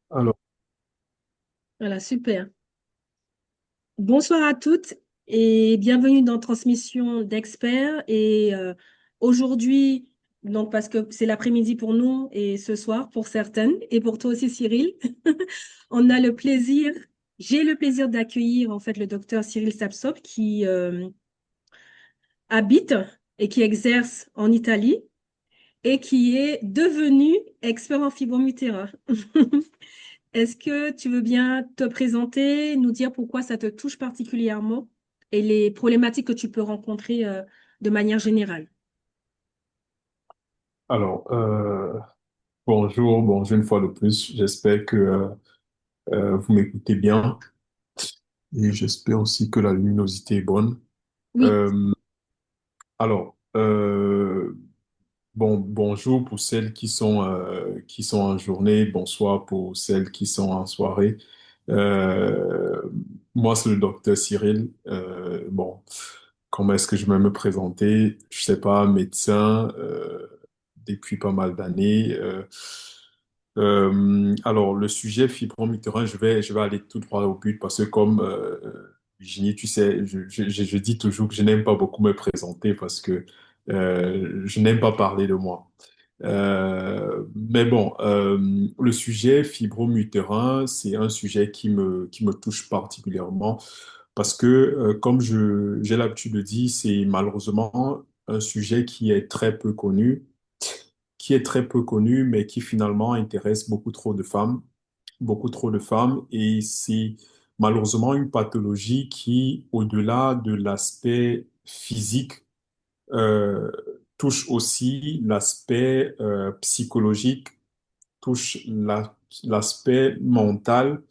Alors, Voilà, super. Bonsoir à toutes et bienvenue dans Transmission d'experts. Aujourd'hui, donc parce que c'est l'après-midi pour nous et ce soir pour certaines et pour toi aussi Cyril, on a le plaisir, j'ai le plaisir d'accueillir en fait le docteur Cyril Sapsop qui habite et qui exerce en Italie et qui est devenu expert en fibromyalgie. Est-ce que tu veux bien te présenter, nous dire pourquoi ça te touche particulièrement et les problématiques que tu peux rencontrer de manière générale? alors, bonjour, bonjour une fois de plus. J'espère que vous m'écoutez bien et j'espère aussi que la luminosité est bonne. Oui, Euh, alors, bonjour pour celles qui sont en journée, bonsoir pour celles qui sont en soirée. Euh, Moi, c'est le docteur Cyril. Comment est-ce que je vais me présenter? Je sais pas, médecin depuis pas mal d'années. Alors, le sujet fibromucurin, je vais aller tout droit au but parce que comme Virginie, tu sais, je dis toujours que je n'aime pas beaucoup me présenter parce que je n'aime pas parler de moi. Mais bon, le sujet fibromucurin, c'est un sujet qui me touche particulièrement parce que, comme j'ai l'habitude de dire, c'est malheureusement un sujet qui est très peu connu, mais qui finalement intéresse beaucoup trop de femmes, et c'est malheureusement une pathologie qui, au-delà de l'aspect physique, euh, touche aussi l'aspect psychologique, touche l'aspect mental,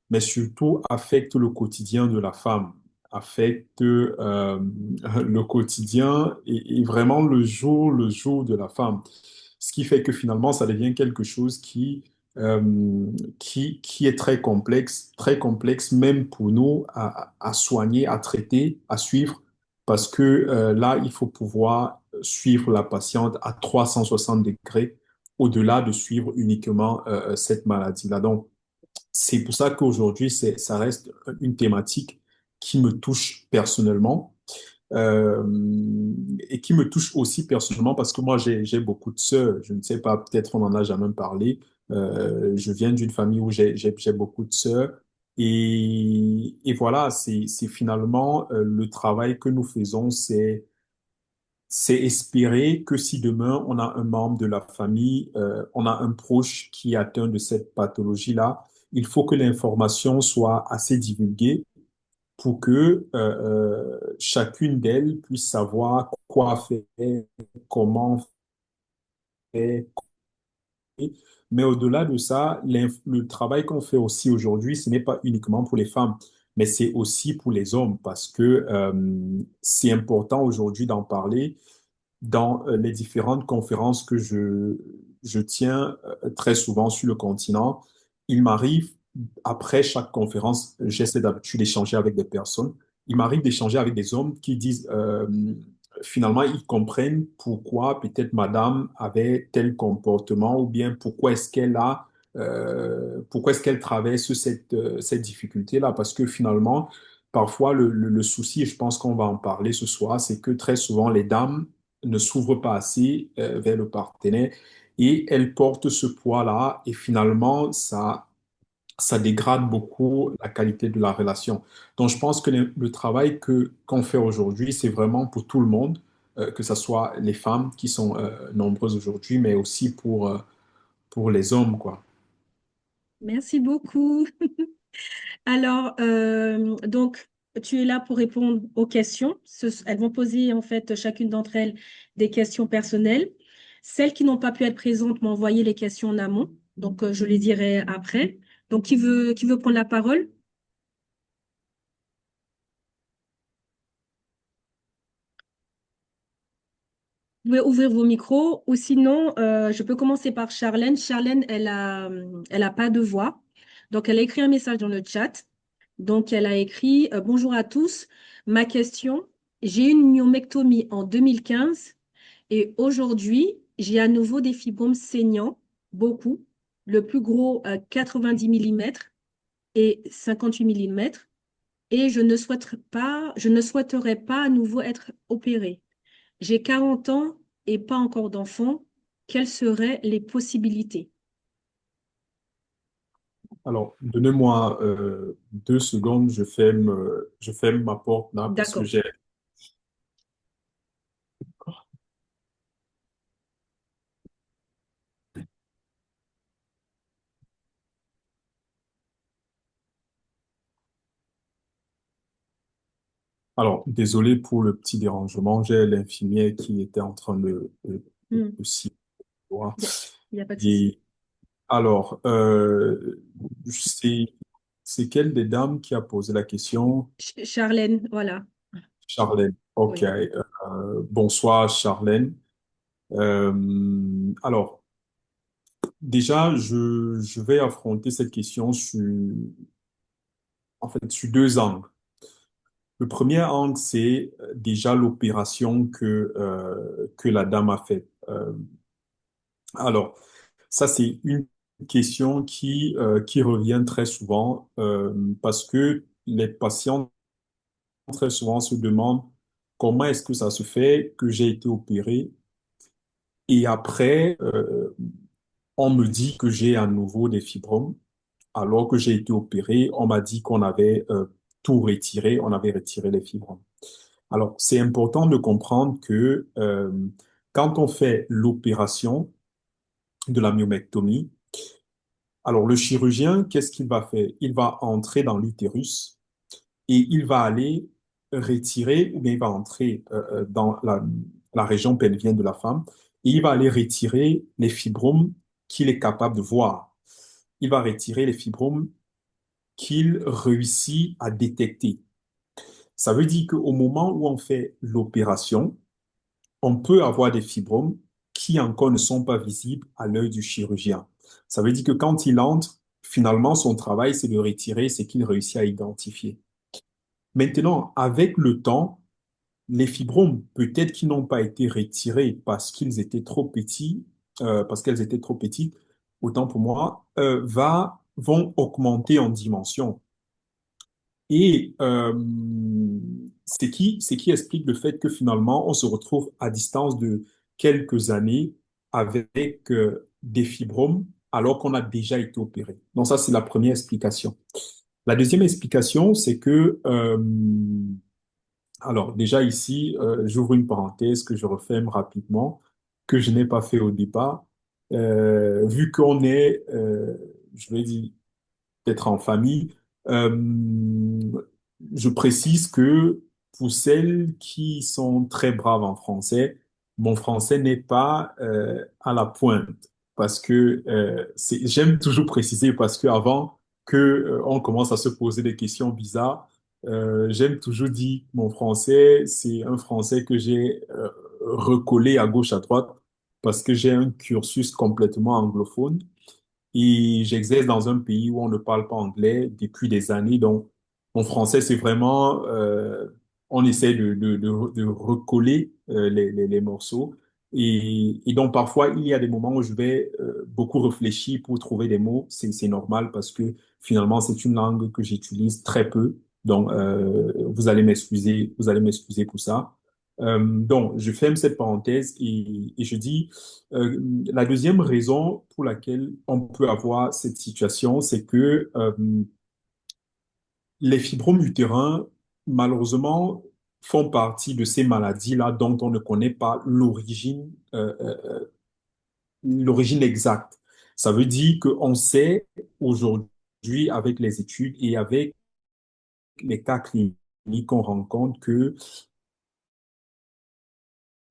mais surtout affecte le quotidien de la femme, affecte le quotidien et vraiment le jour de la femme. Ce qui fait que finalement, ça devient quelque chose qui est très complexe même pour nous à soigner, à traiter, à suivre, parce que là, il faut pouvoir suivre la patiente à 360 degrés au-delà de suivre uniquement cette maladie-là. Donc, c'est pour ça qu'aujourd'hui, ça reste une thématique qui me touche personnellement euh, et qui me touche aussi personnellement parce que moi, j'ai beaucoup de sœurs. Je ne sais pas, peut-être on n'en a jamais parlé. Je viens d'une famille où j'ai beaucoup de sœurs. Et voilà, c'est finalement le travail que nous faisons, c'est espérer que si demain on a un membre de la famille, on a un proche qui est atteint de cette pathologie-là, il faut que l'information soit assez divulguée pour que chacune d'elles puisse savoir quoi faire, comment faire. Mais au-delà de ça, le travail qu'on fait aussi aujourd'hui, ce n'est pas uniquement pour les femmes, mais c'est aussi pour les hommes parce que c'est important aujourd'hui d'en parler dans les différentes conférences que je tiens très souvent sur le continent. Il m'arrive, après chaque conférence, j'essaie d'habitude d'échanger avec des personnes. Il m'arrive d'échanger avec des hommes qui disent, finalement, ils comprennent pourquoi peut-être madame avait tel comportement ou bien pourquoi est-ce qu'elle traverse cette difficulté-là. Parce que finalement, parfois, le souci, et je pense qu'on va en parler ce soir, c'est que très souvent, les dames ne s'ouvre pas assez vers le partenaire et elle porte ce poids-là et finalement, ça dégrade beaucoup la qualité de la relation. Donc, je pense que le travail qu'on fait aujourd'hui, c'est vraiment pour tout le monde, que ce soit les femmes qui sont nombreuses aujourd'hui, mais aussi pour les hommes, quoi. merci beaucoup. Alors, donc, tu es là pour répondre aux questions. Elles vont poser en fait chacune d'entre elles des questions personnelles. Celles qui n'ont pas pu être présentes m'ont envoyé les questions en amont, donc je les dirai après. Donc, qui veut prendre la parole? Vous pouvez ouvrir vos micros ou sinon, je peux commencer par Charlène. Charlène, elle a pas de voix. Donc, elle a écrit un message dans le chat. Donc, elle a écrit bonjour à tous. Ma question, j'ai eu une myomectomie en 2015 et aujourd'hui, j'ai à nouveau des fibromes saignants, beaucoup. le plus gros 90 millimètres et 58 millimètres. Et je ne souhaiterais pas à nouveau être opérée. J'ai 40 ans et pas encore d'enfant. Quelles seraient les possibilités? Alors, donnez-moi 2 secondes, je ferme ma porte là parce que D'accord. j'ai... Alors, désolé pour le petit dérangement, j'ai l'infirmière qui était en train Hmm. de s'y voir. Il n'y a pas de souci. Et alors, c'est quelle des dames qui a posé la question? Charlène, voilà. Charlène. Ok. Oui. Bonsoir, Charlène. Alors, déjà, je vais affronter cette question en fait, sur 2 angles. Le premier angle, c'est déjà l'opération que la dame a faite. Alors, ça, c'est une question qui revient très souvent parce que les patients très souvent se demandent comment est-ce que ça se fait que j'ai été opéré et après, on me dit que j'ai à nouveau des fibromes alors que j'ai été opéré, on m'a dit qu'on avait tout retiré, on avait retiré les fibromes. Alors, c'est important de comprendre que quand on fait l'opération de la myomectomie, alors le chirurgien, qu'est-ce qu'il va faire? Il va entrer dans l'utérus et il va aller retirer, ou bien il va entrer dans la région pelvienne de la femme et il va aller retirer les fibromes qu'il est capable de voir. Il va retirer les fibromes qu'il réussit à détecter. Ça veut dire qu'au moment où on fait l'opération, on peut avoir des fibromes qui encore ne sont pas visibles à l'œil du chirurgien. Ça veut dire que quand il entre, finalement, son travail, c'est de retirer ce qu'il réussit à identifier. Maintenant, avec le temps, les fibromes, peut-être qu'ils n'ont pas été retirés parce qu'ils étaient trop petits, parce qu'elles étaient trop petites, autant pour moi, vont augmenter en dimension. Et ce qui explique le fait que finalement, on se retrouve à distance de quelques années avec des fibromes alors qu'on a déjà été opéré. Donc ça, c'est la première explication. La deuxième explication, c'est que, alors déjà ici, j'ouvre une parenthèse que je referme rapidement, que je n'ai pas fait au départ. Vu qu'on est, je vais dire, d'être en famille. Euh, je précise que pour celles qui sont très braves en français, mon français n'est pas à la pointe parce que j'aime toujours préciser parce que avant que on commence à se poser des questions bizarres, j'aime toujours dire que mon français, c'est un français que j'ai recollé à gauche à droite parce que j'ai un cursus complètement anglophone. Et j'exerce dans un pays où on ne parle pas anglais depuis des années. Donc, mon français, c'est vraiment, on essaie de recoller les morceaux. Et donc, parfois, il y a des moments où je vais beaucoup réfléchir pour trouver des mots. C'est normal parce que finalement, c'est une langue que j'utilise très peu. Donc, vous allez m'excuser pour ça. Donc, je ferme cette parenthèse et je dis la deuxième raison pour laquelle on peut avoir cette situation, c'est que les fibromes utérins, malheureusement, font partie de ces maladies-là dont on ne connaît pas l'origine exacte. Ça veut dire qu'on sait aujourd'hui, avec les études et avec les cas cliniques, on rencontre que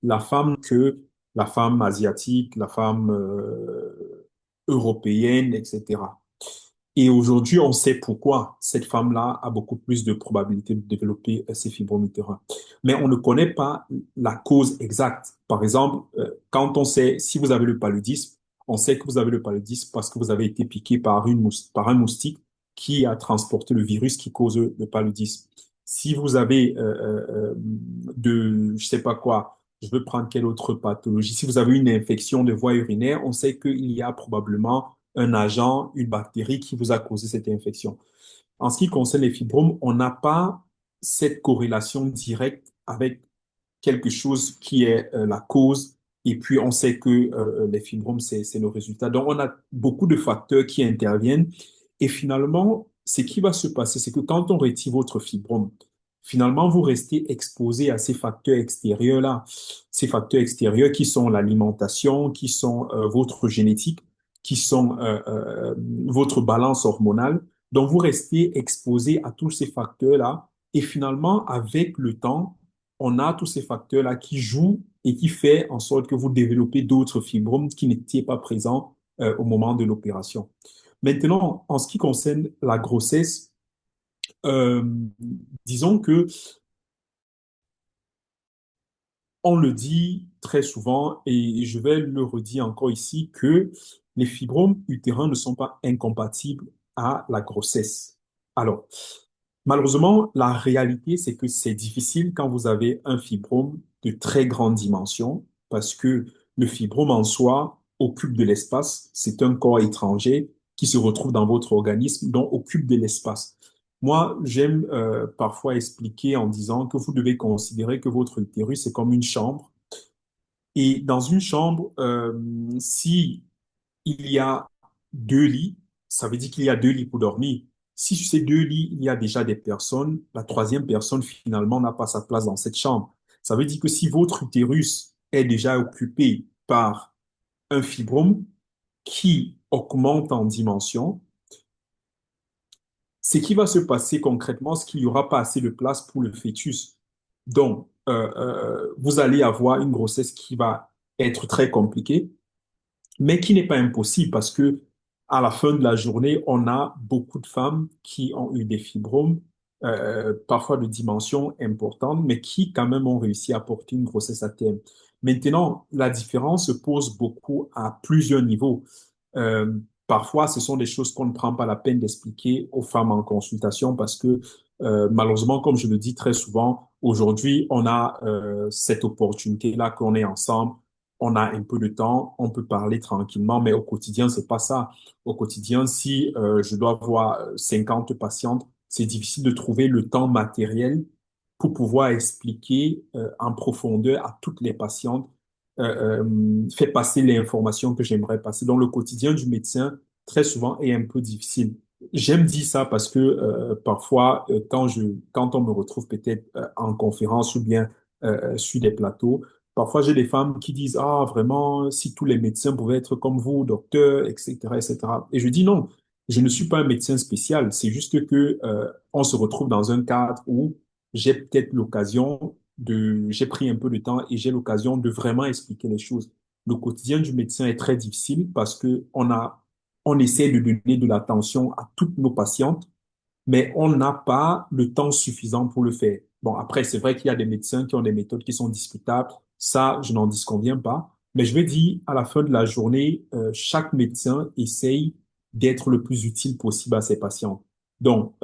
la femme asiatique, la femme européenne, etc. Et aujourd'hui, on sait pourquoi cette femme-là a beaucoup plus de probabilité de développer ces fibromes utérins. Mais on ne connaît pas la cause exacte. Par exemple, quand on sait, si vous avez le paludisme, on sait que vous avez le paludisme parce que vous avez été piqué par par un moustique qui a transporté le virus qui cause le paludisme. Si vous avez je sais pas quoi, je veux prendre quelle autre pathologie. Si vous avez une infection de voie urinaire, on sait qu'il y a probablement un agent, une bactérie qui vous a causé cette infection. En ce qui concerne les fibromes, on n'a pas cette corrélation directe avec quelque chose qui est la cause, et puis on sait que les fibromes, c'est le résultat. Donc, on a beaucoup de facteurs qui interviennent, et finalement, ce qui va se passer, c'est que quand on retire votre fibrome, finalement, vous restez exposé à ces facteurs extérieurs-là, ces facteurs extérieurs qui sont l'alimentation, qui sont votre génétique, qui sont votre balance hormonale. Donc, vous restez exposé à tous ces facteurs-là, et finalement, avec le temps, on a tous ces facteurs-là qui jouent et qui fait en sorte que vous développez d'autres fibromes qui n'étaient pas présents au moment de l'opération. Maintenant, en ce qui concerne la grossesse, euh, disons que on le dit très souvent et je vais le redire encore ici que les fibromes utérins ne sont pas incompatibles à la grossesse. Alors, malheureusement, la réalité, c'est que c'est difficile quand vous avez un fibrome de très grande dimension parce que le fibrome en soi occupe de l'espace. C'est un corps étranger qui se retrouve dans votre organisme, donc occupe de l'espace. Moi, j'aime parfois expliquer en disant que vous devez considérer que votre utérus est comme une chambre. Et dans une chambre, si il y a deux lits, ça veut dire qu'il y a deux lits pour dormir. Si sur ces deux lits, il y a déjà des personnes, la troisième personne, finalement, n'a pas sa place dans cette chambre. Ça veut dire que si votre utérus est déjà occupé par un fibrome qui augmente en dimension, ce qui va se passer concrètement, c'est qu'il n'y aura pas assez de place pour le fœtus. Donc, vous allez avoir une grossesse qui va être très compliquée, mais qui n'est pas impossible parce que à la fin de la journée, on a beaucoup de femmes qui ont eu des fibromes, parfois de dimension importante, mais qui quand même ont réussi à porter une grossesse à terme. Maintenant, la différence se pose beaucoup à plusieurs niveaux. Euh, Parfois, ce sont des choses qu'on ne prend pas la peine d'expliquer aux femmes en consultation parce que malheureusement, comme je le dis très souvent, aujourd'hui, on a cette opportunité-là qu'on est ensemble, on a un peu de temps, on peut parler tranquillement, mais au quotidien, c'est pas ça. Au quotidien, si je dois voir 50 patientes, c'est difficile de trouver le temps matériel pour pouvoir expliquer en profondeur à toutes les patientes, faire passer l'information que j'aimerais passer. Donc, le quotidien du médecin, très souvent, est un peu difficile. J'aime dire ça parce que parfois, quand on me retrouve peut-être en conférence ou bien sur des plateaux, parfois j'ai des femmes qui disent, ah, vraiment, si tous les médecins pouvaient être comme vous, docteur, etc., etc. Et je dis non, je ne suis pas un médecin spécial. C'est juste que on se retrouve dans un cadre où j'ai peut-être l'occasion j'ai pris un peu de temps et j'ai l'occasion de vraiment expliquer les choses. Le quotidien du médecin est très difficile parce que on essaie de donner de l'attention à toutes nos patientes, mais on n'a pas le temps suffisant pour le faire. Bon, après, c'est vrai qu'il y a des médecins qui ont des méthodes qui sont discutables. Ça, je n'en disconviens pas. Mais je vais dire, à la fin de la journée, chaque médecin essaye d'être le plus utile possible à ses patients. Donc,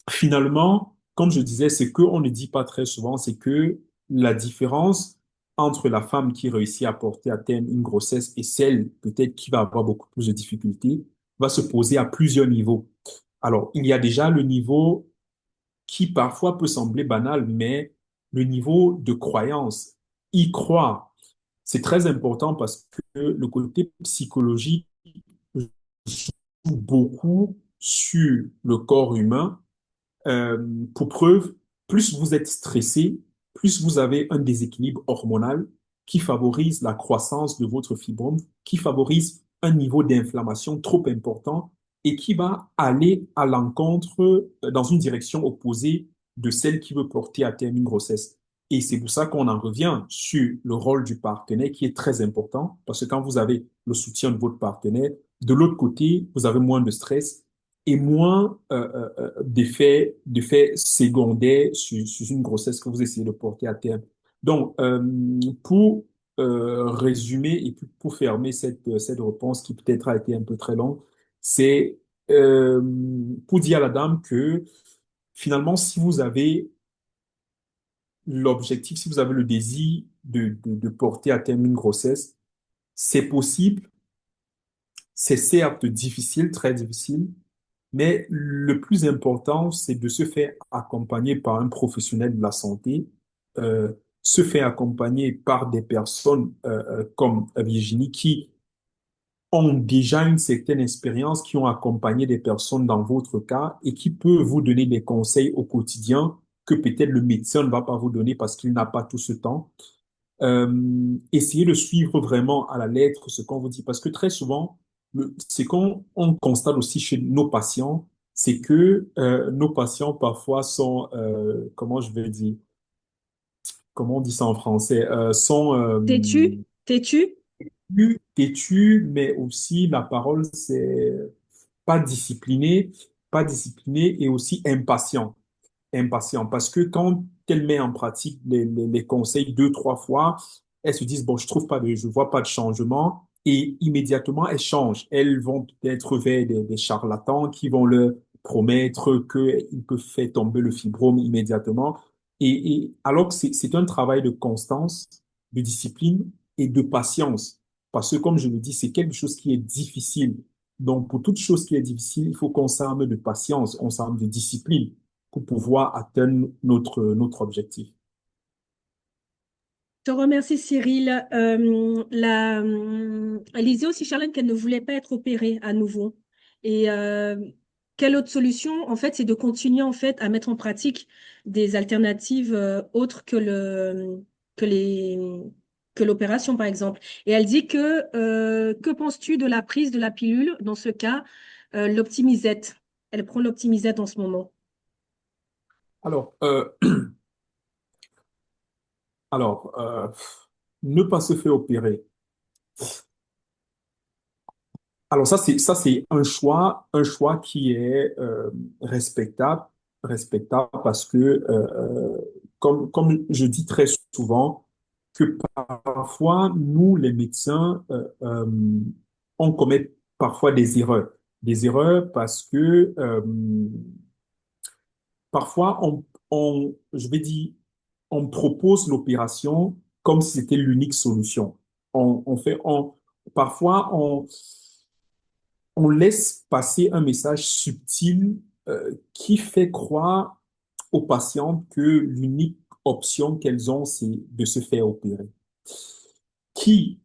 finalement, comme je disais, ce qu'on ne dit pas très souvent, c'est que la différence entre la femme qui réussit à porter à terme une grossesse et celle peut-être qui va avoir beaucoup plus de difficultés va se poser à plusieurs niveaux. Alors, il y a déjà le niveau qui parfois peut sembler banal, mais le niveau de croyance. Y croire, c'est très important parce que le côté psychologique joue beaucoup sur le corps humain. Euh, pour preuve, plus vous êtes stressé, plus vous avez un déséquilibre hormonal qui favorise la croissance de votre fibrome, qui favorise un niveau d'inflammation trop important et qui va aller à l'encontre, dans une direction opposée de celle qui veut porter à terme une grossesse. Et c'est pour ça qu'on en revient sur le rôle du partenaire qui est très important, parce que quand vous avez le soutien de votre partenaire, de l'autre côté, vous avez moins de stress et moins d'effets secondaires sur une grossesse que vous essayez de porter à terme. Donc, pour résumer et puis pour fermer cette réponse qui peut-être a été un peu très longue, c'est euh, pour dire à la dame que finalement, si vous avez l'objectif, si vous avez le désir de porter à terme une grossesse, c'est possible, C'est certes difficile, très difficile, mais le plus important, c'est de se faire accompagner par un professionnel de la santé, euh, se faire accompagner par des personnes comme Virginie qui ont déjà une certaine expérience, qui ont accompagné des personnes dans votre cas et qui peuvent vous donner des conseils au quotidien que peut-être le médecin ne va pas vous donner parce qu'il n'a pas tout ce temps. Essayez de suivre vraiment à la lettre ce qu'on vous dit parce que très souvent, ce qu'on on constate aussi chez nos patients, c'est que nos patients parfois sont, comment je vais dire, comment on dit ça en français, sont T'es-tu? T'es-tu? plus têtus, mais aussi la parole, c'est pas discipliné, pas discipliné et aussi impatient parce que quand elle met en pratique les conseils deux, trois fois, elles se disent, bon, je vois pas de changement et immédiatement, elles changent. Elles vont peut-être vers des charlatans qui vont leur promettre qu'ils peuvent faire tomber le fibrome immédiatement. Alors que c'est un travail de constance, de discipline et de patience. Parce que, comme je le dis, c'est quelque chose qui est difficile. Donc, pour toute chose qui est difficile, il faut qu'on s'arme de patience, on s'arme de discipline pour pouvoir atteindre notre objectif. Je te remercie, Cyril. Elle disait aussi, Charlène, qu'elle ne voulait pas être opérée à nouveau. Et quelle autre solution, en fait, c'est de continuer en fait à mettre en pratique des alternatives autres que les, que l'opération, par exemple. Et elle dit que penses-tu de la prise de la pilule, dans ce cas, l'Optimisette. Elle prend l'Optimisette en ce moment. Alors, alors ne pas se faire opérer. Alors ça c'est un choix qui est respectable, respectable parce que comme je dis très souvent que parfois nous les médecins on commet parfois des erreurs parce que parfois je vais dire on propose l'opération comme si c'était l'unique solution. On fait parfois on laisse passer un message subtil qui fait croire aux patientes que l'unique option qu'elles ont, c'est de se faire opérer, qui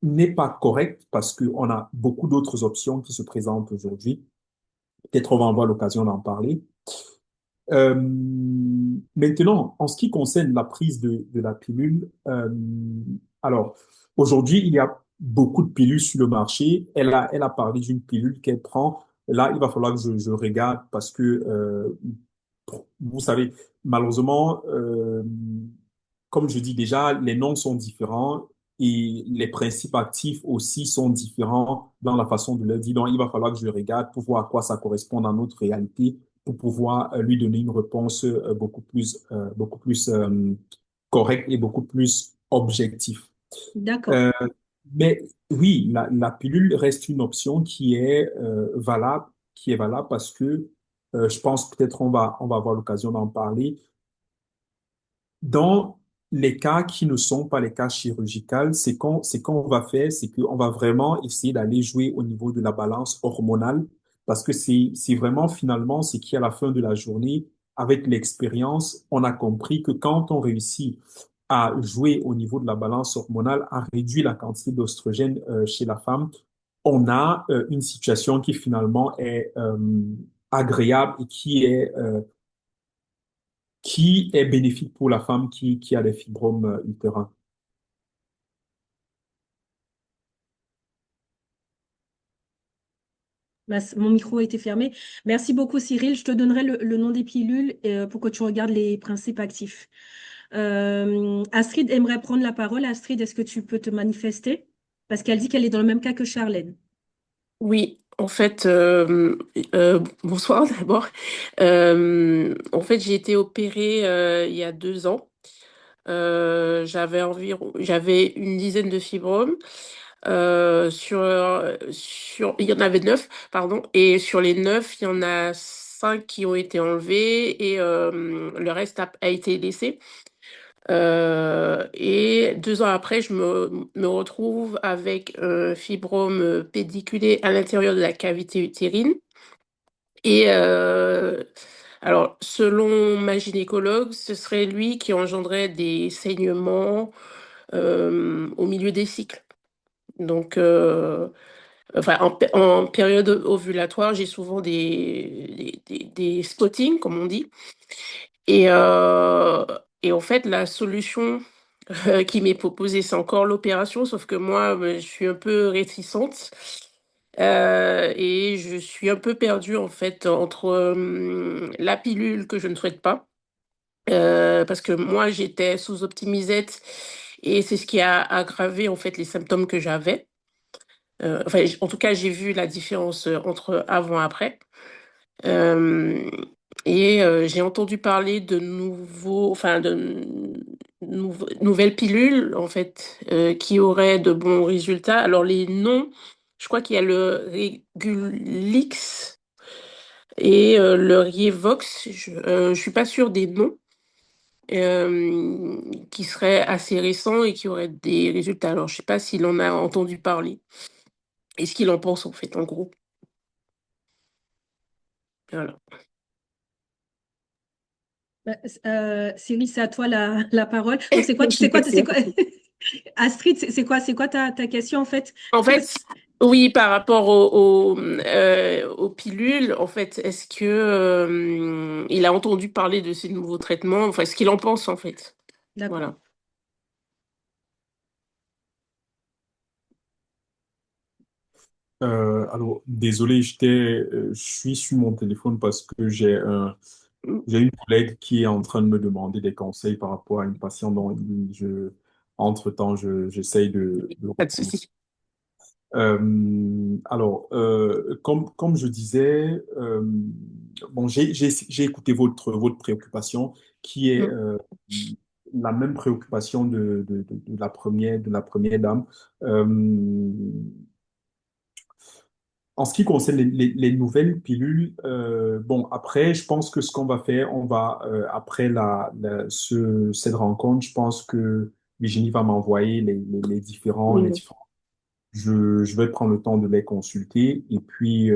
n'est pas correct parce qu'on a beaucoup d'autres options qui se présentent aujourd'hui. Peut-être on va avoir l'occasion d'en parler. Euh, Maintenant, en ce qui concerne la prise de la pilule, alors aujourd'hui, il y a beaucoup de pilules sur le marché. Elle a parlé d'une pilule qu'elle prend. Là, il va falloir que je regarde parce que, vous savez, malheureusement, comme je dis déjà, les noms sont différents et les principes actifs aussi sont différents dans la façon de le dire. Donc, il va falloir que je regarde pour voir à quoi ça correspond dans notre réalité pour pouvoir lui donner une réponse beaucoup plus correcte et beaucoup plus objective. D'accord. Euh, mais oui, la pilule reste une option qui est valable parce que je pense peut-être on va avoir l'occasion d'en parler. Dans les cas qui ne sont pas les cas chirurgicaux, c'est qu'on va faire, c'est qu'on va vraiment essayer d'aller jouer au niveau de la balance hormonale parce que c'est vraiment finalement ce qui, à la fin de la journée, avec l'expérience, on a compris que quand on réussit à jouer au niveau de la balance hormonale, à réduire la quantité d'oestrogène chez la femme, on a une situation qui finalement est agréable et qui est bénéfique pour la femme qui a des fibromes utérins. Mon micro a été fermé. Merci beaucoup, Cyril. Je te donnerai le nom des pilules pour que tu regardes les principes actifs. Astrid aimerait prendre la parole. Astrid, est-ce que tu peux te manifester? Parce qu'elle dit qu'elle est dans le même cas que Charlène. Oui, en fait, bonsoir d'abord. En fait, j'ai été opérée il y a 2 ans. J'avais une dizaine de fibromes. Il y en avait 9, pardon, et sur les 9, il y en a 5 qui ont été enlevés et le reste a été laissé. Et 2 ans après, me retrouve avec un fibrome pédiculé à l'intérieur de la cavité utérine. Et alors, selon ma gynécologue, ce serait lui qui engendrait des saignements au milieu des cycles. Donc, enfin, en période ovulatoire, j'ai souvent des spottings, comme on dit. Et, euh, et en fait, la solution qui m'est proposée, c'est encore l'opération, sauf que moi, je suis un peu réticente. Et je suis un peu perdue, en fait, entre la pilule que je ne souhaite pas, parce que moi, j'étais sous Optimisette, et c'est ce qui a aggravé, en fait, les symptômes que j'avais. Enfin, en tout cas, j'ai vu la différence entre avant et après. Euh, et j'ai entendu parler de enfin nouvelles pilules en fait qui auraient de bons résultats. Alors les noms, je crois qu'il y a le Regulix et le Rievox. Je suis pas sûre des noms. Qui seraient assez récents et qui auraient des résultats. Alors je sais pas s'il en a entendu parler et ce qu'il en pense en fait en gros. Voilà. Cyril, c'est à toi la parole. Donc, c'est quoi, Astrid, c'est quoi ta question en fait? En fait, oui, par rapport aux pilules, en fait, est-ce que il a entendu parler de ces nouveaux traitements? Enfin, ce qu'il en pense, en fait. D'accord. Voilà. Alors, désolé, je suis sur mon téléphone parce que j'ai une collègue qui est en train de me demander des conseils par rapport à une patiente dont entre-temps, j'essaye de Pas de répondre. souci. Comme je disais, bon, j'ai écouté votre préoccupation qui est Mm, la même préoccupation de la première dame. Euh, En ce qui concerne les nouvelles pilules, bon, après, je pense que ce qu'on va faire, après cette rencontre, je pense que Virginie va m'envoyer les mm, différents. Je vais prendre le temps de les consulter et puis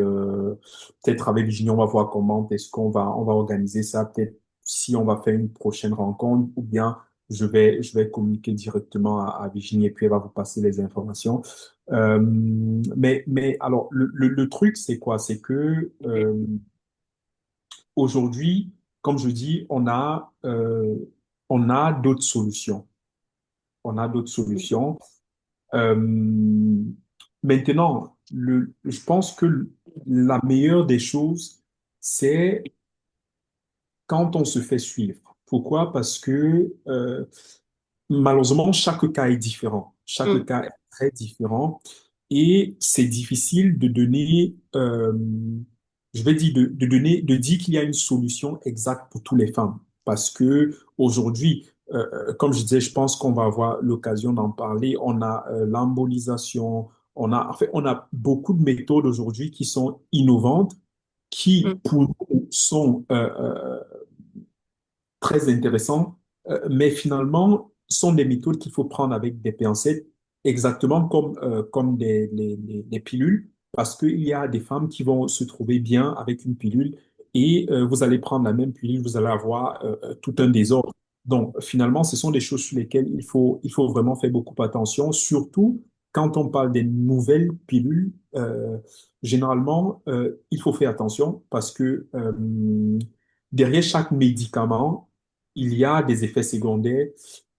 peut-être avec Virginie, on va voir comment est-ce on va organiser ça. Peut-être si on va faire une prochaine rencontre ou bien je vais communiquer directement à Virginie et puis elle va vous passer les informations. Mais alors, le truc, c'est quoi? C'est que aujourd'hui, comme je dis, on a d'autres solutions. On a d'autres solutions. Euh, Maintenant, je pense que la meilleure des choses, c'est quand on se fait suivre. Pourquoi? Parce que malheureusement, chaque cas est différent. Chaque mm, cas est très différent et c'est difficile de donner, je vais dire, de dire qu'il y a une solution exacte pour toutes les femmes. Parce que aujourd'hui, comme je disais, je pense qu'on va avoir l'occasion d'en parler. On a l'embolisation, en fait, on a beaucoup de méthodes aujourd'hui qui sont innovantes, qui mm, pour nous sont très intéressants, mais finalement, sont des méthodes qu'il faut prendre avec des pincettes, exactement comme les pilules, parce qu'il y a des femmes qui vont se trouver bien avec une pilule et vous allez prendre la même pilule, vous allez avoir tout un désordre. Donc, finalement, ce sont des choses sur lesquelles il faut vraiment faire beaucoup attention, surtout quand on parle des nouvelles pilules. Généralement, il faut faire attention parce que derrière chaque médicament, il y a des effets secondaires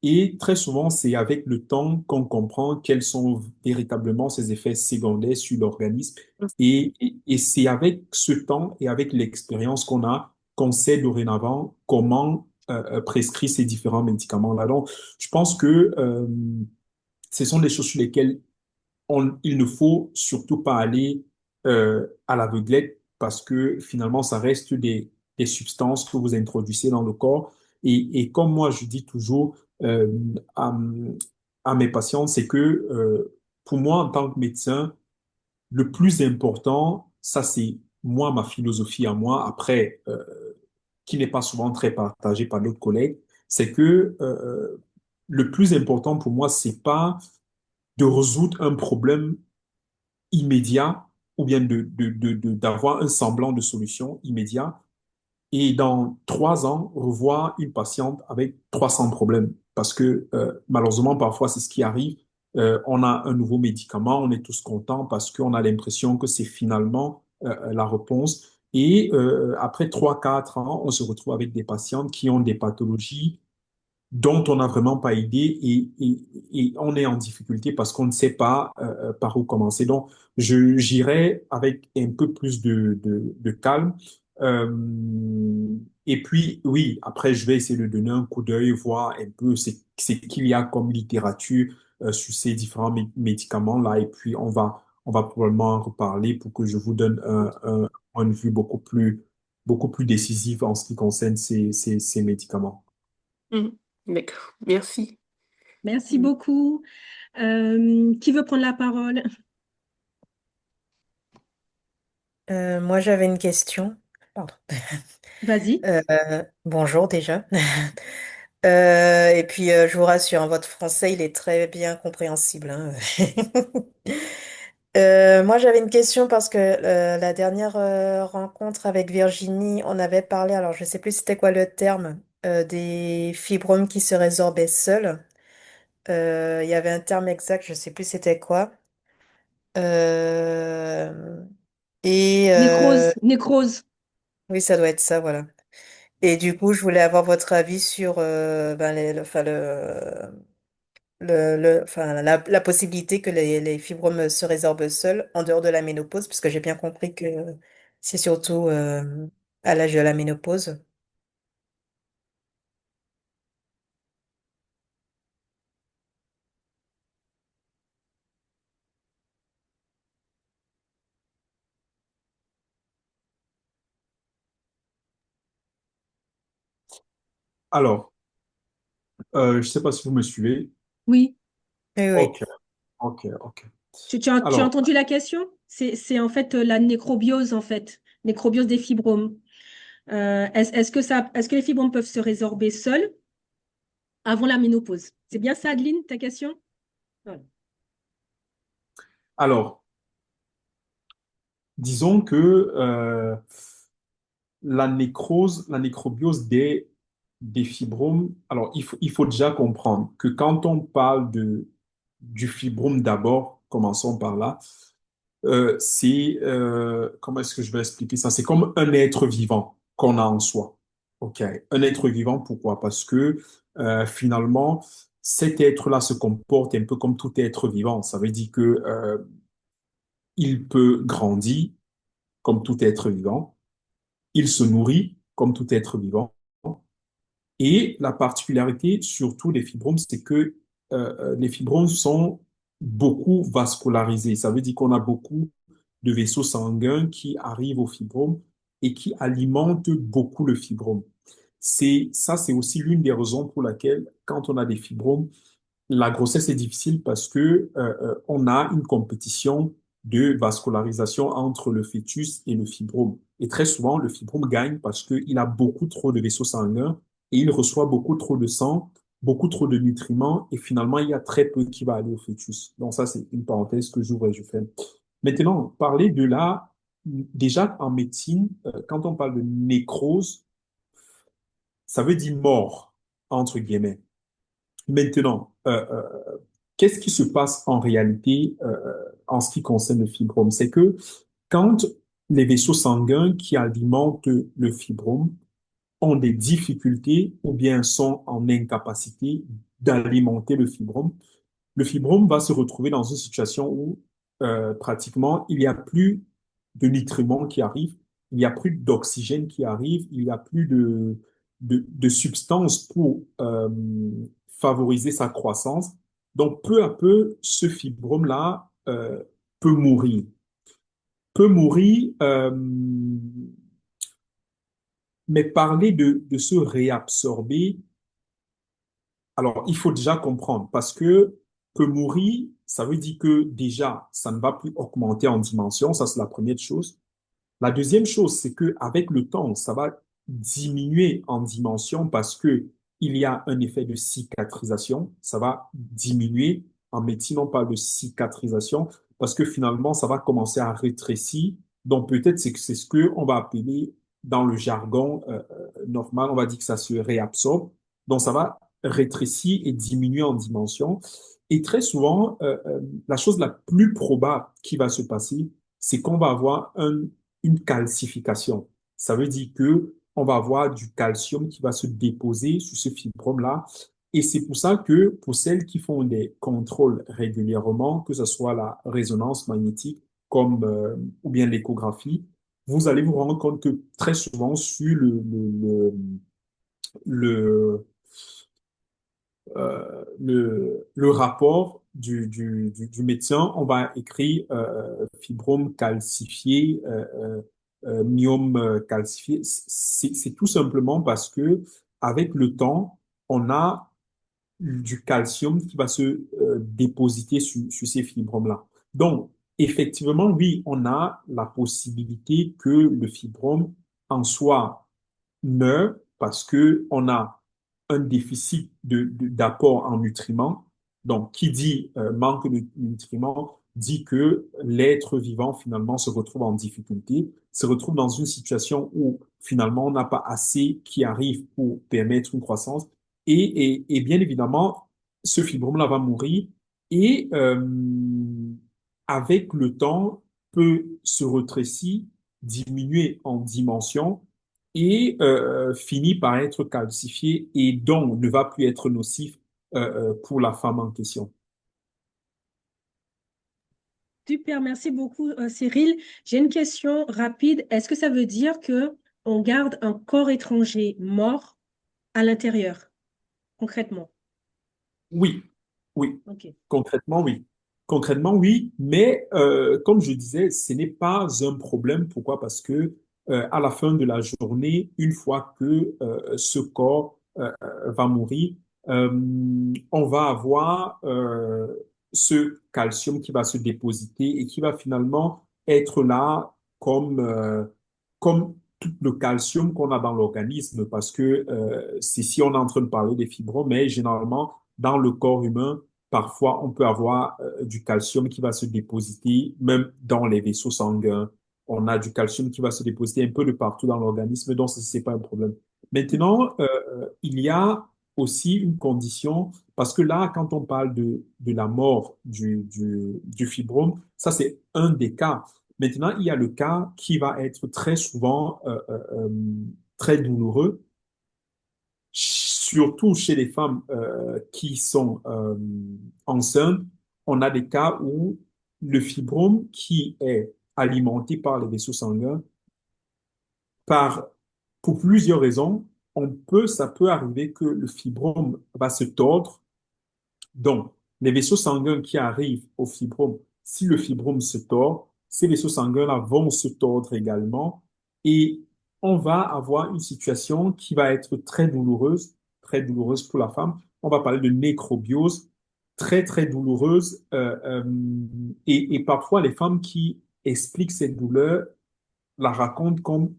et très souvent, c'est avec le temps qu'on comprend quels sont véritablement ces effets secondaires sur l'organisme. Et c'est avec ce temps et avec l'expérience qu'on a qu'on sait dorénavant comment prescrire ces différents médicaments-là. Donc, je pense que ce sont des choses sur lesquelles il ne faut surtout pas aller à l'aveuglette parce que finalement, ça reste des substances que vous introduisez dans le corps. Et comme moi, je dis toujours euh, à, à mes patients, c'est que pour moi, en tant que médecin, le plus important, ça c'est moi, ma philosophie à moi, après, qui n'est pas souvent très partagée par d'autres collègues, c'est que le plus important pour moi, c'est pas de résoudre un problème immédiat ou bien d'avoir un semblant de solution immédiat et dans 3 ans, revoir une patiente avec 300 problèmes. Parce que malheureusement, parfois, c'est ce qui arrive. On a un nouveau médicament, on est tous contents parce qu'on a l'impression que c'est finalement la réponse. Et après 3, 4 ans, on se retrouve avec des patientes qui ont des pathologies dont on n'a vraiment pas idée et on est en difficulté parce qu'on ne sait pas par où commencer. Donc, j'irai avec un peu plus de calme. Euh, et puis, oui, après, je vais essayer de donner un coup d'œil, voir un peu c'est qu'il y a comme littérature sur ces différents médicaments-là. Et puis, on va probablement en reparler pour que je vous donne un point de vue beaucoup plus décisif en ce qui concerne ces médicaments. Mhm. D'accord, merci. Merci beaucoup. Qui veut prendre la parole? Moi, j'avais une question. Pardon. Vas-y. Bonjour déjà. Et puis, je vous rassure, hein, votre français, il est très bien compréhensible, hein. Moi, j'avais une question parce que la dernière rencontre avec Virginie, on avait parlé, alors je sais plus c'était quoi le terme, des fibromes qui se résorbaient seuls. Il y avait un terme exact, je sais plus c'était quoi. Euh, et Nécrose. oui, ça doit être ça, voilà. Et du coup, je voulais avoir votre avis sur ben, enfin, enfin, la possibilité que les fibromes se résorbent seuls en dehors de la ménopause, puisque j'ai bien compris que c'est surtout à l'âge de la ménopause. Alors, je ne sais pas si vous me suivez. Oui. Oui, oui. Ok, ok, ok. Tu as Alors, entendu la question? C'est en fait la nécrobiose, en fait. Nécrobiose des fibromes. Est-ce que les fibromes peuvent se résorber seuls avant la ménopause? C'est bien ça, Adeline, ta question? Voilà. alors, disons que la nécrobiose des fibromes, alors il faut déjà comprendre que quand on parle du fibrome d'abord, commençons par là, comment est-ce que je vais expliquer ça? C'est comme un être vivant qu'on a en soi. OK. Un être vivant, pourquoi? Parce que finalement, cet être-là se comporte un peu comme tout être vivant. Ça veut dire que il peut grandir comme tout être vivant, il se nourrit comme tout être vivant. Et la particularité, surtout des fibromes, c'est que les fibromes sont beaucoup vascularisés. Ça veut dire qu'on a beaucoup de vaisseaux sanguins qui arrivent au fibrome et qui alimentent beaucoup le fibrome. C'est aussi l'une des raisons pour laquelle, quand on a des fibromes, la grossesse est difficile parce que on a une compétition de vascularisation entre le fœtus et le fibrome. Et très souvent, le fibrome gagne parce qu'il a beaucoup trop de vaisseaux sanguins et il reçoit beaucoup trop de sang, beaucoup trop de nutriments et finalement, il y a très peu qui va aller au fœtus. Donc ça, c'est une parenthèse que j'ouvre et je ferme. Maintenant, parler de là, déjà en médecine, quand on parle de nécrose, ça veut dire mort, entre guillemets. Maintenant, qu'est-ce qui se passe en réalité en ce qui concerne le fibrome? C'est que quand les vaisseaux sanguins qui alimentent le fibrome ont des difficultés ou bien sont en incapacité d'alimenter le fibrome va se retrouver dans une situation où pratiquement il n'y a plus de nutriments qui arrivent, il n'y a plus d'oxygène qui arrive, il n'y a plus de substances pour favoriser sa croissance. Donc peu à peu, ce fibrome-là peut mourir. Peut mourir, mais parler de se réabsorber, alors, il faut déjà comprendre parce que mourir, ça veut dire que déjà, ça ne va plus augmenter en dimension. Ça, c'est la première chose. La deuxième chose, c'est que avec le temps, ça va diminuer en dimension parce que il y a un effet de cicatrisation. Ça va diminuer. En médecine, on parle de cicatrisation parce que finalement, ça va commencer à rétrécir. Donc, peut-être c'est ce qu'on va appeler dans le jargon normal, on va dire que ça se réabsorbe. Donc, ça va rétrécir et diminuer en dimension. Et très souvent, la chose la plus probable qui va se passer, c'est qu'on va avoir une calcification. Ça veut dire que on va avoir du calcium qui va se déposer sur ce fibrome-là. Et c'est pour ça que pour celles qui font des contrôles régulièrement, que ce soit la résonance magnétique comme, ou bien l'échographie, vous allez vous rendre compte que très souvent sur le, le rapport du médecin, on va écrire fibrome calcifié, myome calcifié. C'est tout simplement parce que avec le temps, on a du calcium qui va se dépositer sur ces fibromes-là. Donc, effectivement, oui, on a la possibilité que le fibrome en soit meurt parce que on a un déficit d'apport en nutriments. Donc, qui dit manque de nutriments dit que l'être vivant finalement se retrouve en difficulté, se retrouve dans une situation où finalement on n'a pas assez qui arrive pour permettre une croissance. Et bien évidemment, ce fibrome-là va mourir et avec le temps peut se rétrécir, diminuer en dimension et finit par être calcifié et donc ne va plus être nocif pour la femme en question. Super, merci beaucoup, Cyril. J'ai une question rapide. Est-ce que ça veut dire que on garde un corps étranger mort à l'intérieur, concrètement? Oui, oui, Ok. concrètement, oui. Concrètement, oui, mais comme je disais, ce n'est pas un problème. Pourquoi? Parce que à la fin de la journée, une fois que ce corps va mourir, euh, on va avoir ce calcium qui va se dépositer et qui va finalement être là comme tout le calcium qu'on a dans l'organisme, parce que c'est si on est en train de parler des fibres, mais généralement, dans le corps humain, parfois, on peut avoir du calcium qui va se dépositer, même dans les vaisseaux sanguins. On a du calcium qui va se dépositer un peu de partout dans l'organisme, donc c'est pas un problème. Maintenant, il y a aussi une condition, parce que là, quand on parle de la mort du fibrome, ça c'est un des cas. Maintenant, il y a le cas qui va être très souvent très douloureux, surtout chez les femmes qui sont enceintes. On a des cas où le fibrome qui est alimenté par les vaisseaux sanguins, par, pour plusieurs raisons, ça peut arriver que le fibrome va se tordre. Donc, les vaisseaux sanguins qui arrivent au fibrome, si le fibrome se tord, ces vaisseaux sanguins-là vont se tordre également et on va avoir une situation qui va être très douloureuse pour la femme. On va parler de nécrobiose, très, très douloureuse. Et parfois, les femmes qui expliquent cette douleur la racontent comme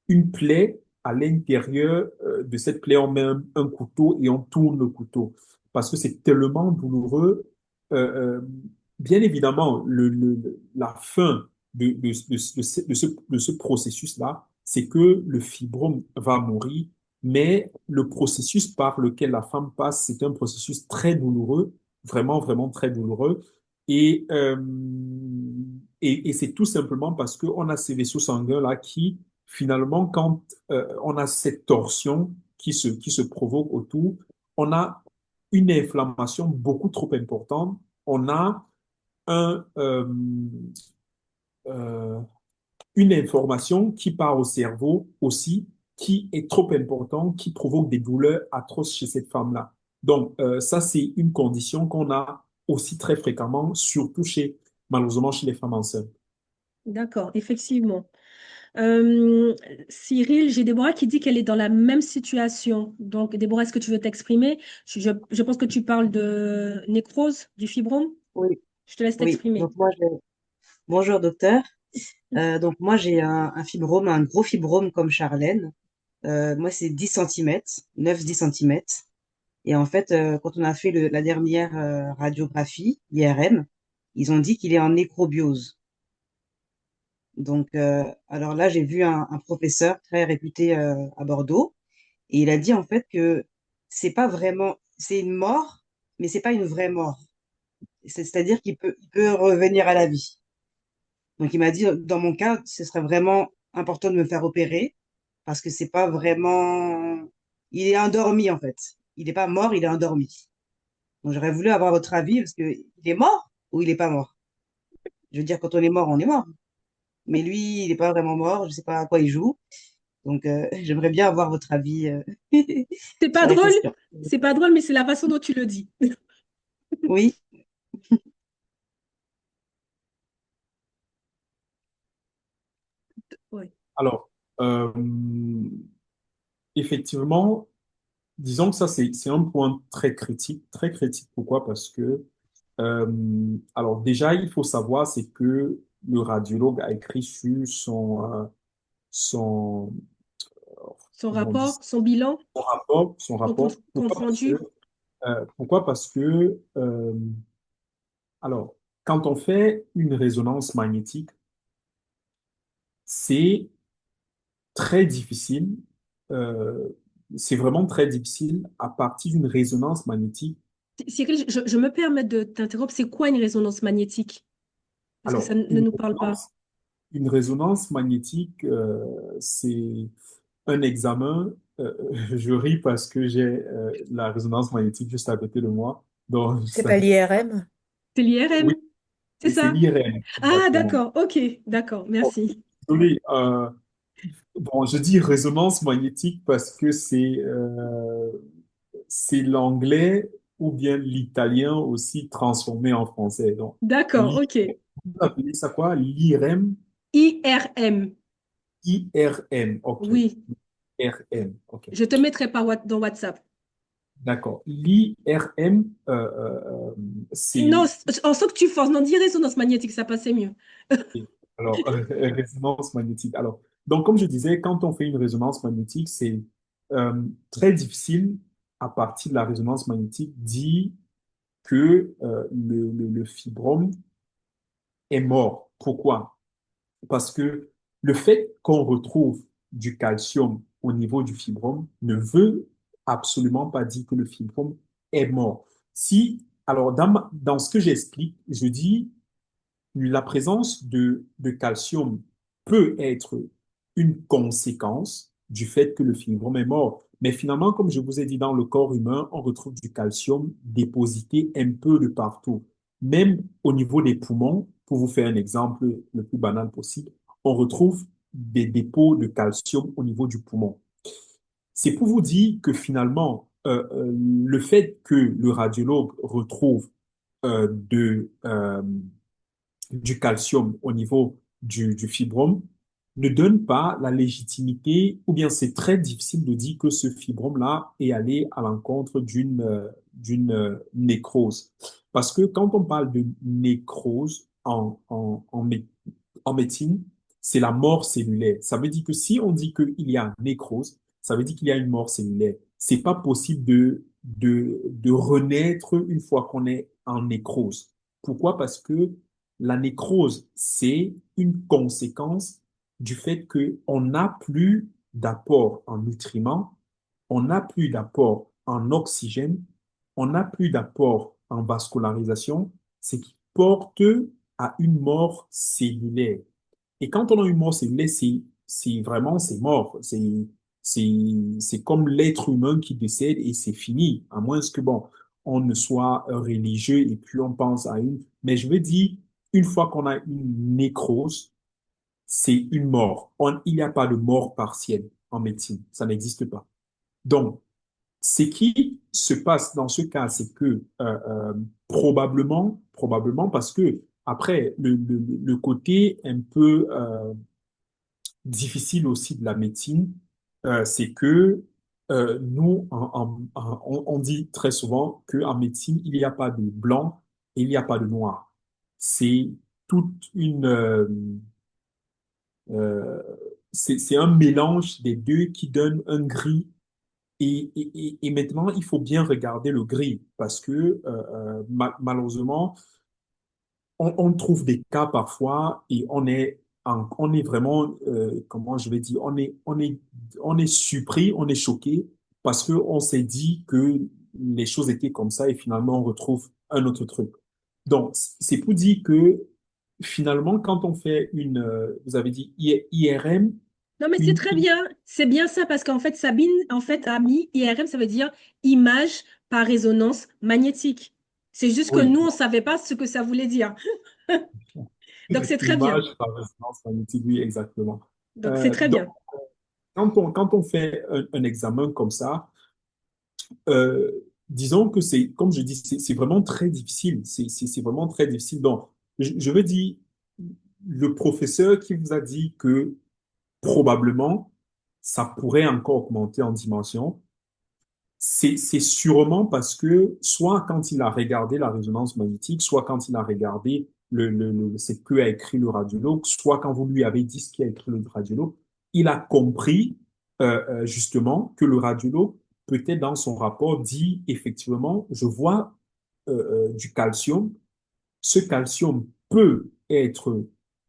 une plaie. À l'intérieur de cette plaie, on met un couteau et on tourne le couteau parce que c'est tellement douloureux. Euh, euh, Bien évidemment, la fin de ce processus-là, c'est que le fibrome va mourir, mais le processus par lequel la femme passe, c'est un processus très douloureux, vraiment, vraiment très douloureux. Et, et c'est tout simplement parce qu'on a ces vaisseaux sanguins-là qui, finalement, quand on a cette torsion qui se provoque autour, on a une inflammation beaucoup trop importante. On a un, euh, une information qui part au cerveau aussi, qui est trop importante, qui provoque des douleurs atroces chez cette femme-là. Donc, ça, c'est une condition qu'on a aussi très fréquemment, surtout malheureusement, chez les femmes enceintes. D'accord, effectivement. Euh, Cyril, j'ai Déborah qui dit qu'elle est dans la même situation. Donc, Déborah, est-ce que tu veux t'exprimer? Je pense que tu parles de nécrose du fibrome. Oui, Je te laisse oui. t'exprimer. Bonjour docteur. Donc moi j'ai un fibrome, un gros fibrome comme Charlène. Moi, c'est 10 centimètres, 9-10 centimètres. Et en fait, quand on a fait la dernière radiographie, IRM, ils ont dit qu'il est en nécrobiose. Donc, alors là, j'ai vu un professeur très réputé à Bordeaux, et il a dit en fait que c'est pas vraiment, c'est une mort, mais c'est pas une vraie mort. C'est-à-dire qu'il peut revenir à la vie. Donc, il m'a dit, dans mon cas, ce serait vraiment important de me faire opérer parce que c'est pas vraiment, il est endormi en fait. Il n'est pas mort, il est endormi. Donc, j'aurais voulu avoir votre avis parce que il est mort ou il est pas mort. Je veux dire, quand on est mort, on est mort. Mais lui, il n'est pas vraiment mort. Je sais pas à quoi il joue. Donc, j'aimerais bien avoir votre avis C'est pas sur la drôle, question. c'est pas drôle, mais c'est la façon dont tu le dis. Oui, Ouais. Alors, euh, effectivement, disons que ça, c'est un point très critique. Très critique, pourquoi? Parce que, alors déjà, il faut savoir, c'est que le radiologue a écrit sur son, Son comment on dit ça, rapport, son bilan, son son rapport. compte rendu. Pourquoi? Parce que, alors, quand on fait une résonance magnétique, c'est très difficile, euh, c'est vraiment très difficile à partir d'une résonance magnétique. Cyril, je me permets de t'interrompre. C'est quoi une résonance magnétique? Parce que ça Alors, ne nous parle pas. une résonance magnétique, c'est un examen. Je ris parce que j'ai la résonance magnétique juste à côté de moi. Donc, C'est pas l'IRM? C'est oui, l'IRM, c'est c'est ça? l'IRM, Ah, exactement. d'accord, ok, d'accord, Bon, merci. désolé, bon, je dis résonance magnétique parce que c'est l'anglais ou bien l'italien aussi transformé en français. Donc, D'accord, ok. vous appelez ça quoi? L'IRM, IRM, IRM, ok. oui. IRM, ok. Je te mettrai dans WhatsApp. D'accord. L'IRM, Non, c'est on sent que tu forces. Non, dis résonance magnétique, ça passait mieux. alors résonance magnétique. Alors, donc comme je disais, quand on fait une résonance magnétique, c'est très difficile à partir de la résonance magnétique dire que le fibrome est mort. Pourquoi? Parce que le fait qu'on retrouve du calcium au niveau du fibrome ne veut absolument pas dire que le fibrome est mort. Si, alors dans ce que j'explique, je dis la présence de calcium peut être une conséquence du fait que le fibrome est mort. Mais finalement, comme je vous ai dit, dans le corps humain, on retrouve du calcium déposité un peu de partout. Même au niveau des poumons, pour vous faire un exemple le plus banal possible, on retrouve des dépôts de calcium au niveau du poumon. C'est pour vous dire que finalement, le fait que le radiologue retrouve du calcium au niveau du fibrome ne donne pas la légitimité, ou bien c'est très difficile de dire que ce fibrome-là est allé à l'encontre d'une nécrose. Parce que quand on parle de nécrose en médecine, c'est la mort cellulaire. Ça veut dire que si on dit qu'il y a nécrose, ça veut dire qu'il y a une mort cellulaire. C'est pas possible de renaître une fois qu'on est en nécrose. Pourquoi? Parce que la nécrose, c'est une conséquence du fait qu'on n'a plus d'apport en nutriments, on n'a plus d'apport en oxygène, on n'a plus d'apport en vascularisation, ce qui porte à une mort cellulaire. Et quand on a une mort cellulaire, c'est vraiment, c'est mort. C'est comme l'être humain qui décède et c'est fini. À moins que, bon, on ne soit religieux et puis on pense à une. Mais je veux dire, une fois qu'on a une nécrose, c'est une mort. Il n'y a pas de mort partielle en médecine. Ça n'existe pas. Donc, ce qui se passe dans ce cas, c'est que probablement parce que après, le côté un peu difficile aussi de la médecine, c'est que nous, on dit très souvent qu'en médecine, il n'y a pas de blanc et il n'y a pas de noir. C'est toute une, euh, c'est un mélange des deux qui donne un gris. Et maintenant, il faut bien regarder le gris parce que malheureusement, on trouve des cas parfois et on est vraiment, comment je vais dire, on est surpris, on est choqué parce qu'on s'est dit que les choses étaient comme ça et finalement on retrouve un autre truc. Donc, c'est pour dire que finalement, quand on fait vous avez dit IRM, Non, mais c'est une, très bien. C'est bien ça parce qu'en fait, Sabine, en fait, a mis IRM, ça veut dire image par résonance magnétique. C'est juste que oui, nous, on ne savait pas ce que ça voulait dire. Donc, c'est très bien. image par résonance magnétique, oui, exactement. Donc, c'est très Donc, bien. quand on fait un examen comme ça, euh, disons que c'est, comme je dis, c'est vraiment très difficile. C'est vraiment très difficile. Donc, je veux dire, le professeur qui vous a dit que probablement ça pourrait encore augmenter en dimension, c'est sûrement parce que soit quand il a regardé la résonance magnétique, soit quand il a regardé ce que a écrit le radiologue, soit quand vous lui avez dit ce qu'a écrit le radiologue, il a compris justement que le radiologue, peut-être dans son rapport, dit effectivement, je vois du calcium. Ce calcium peut être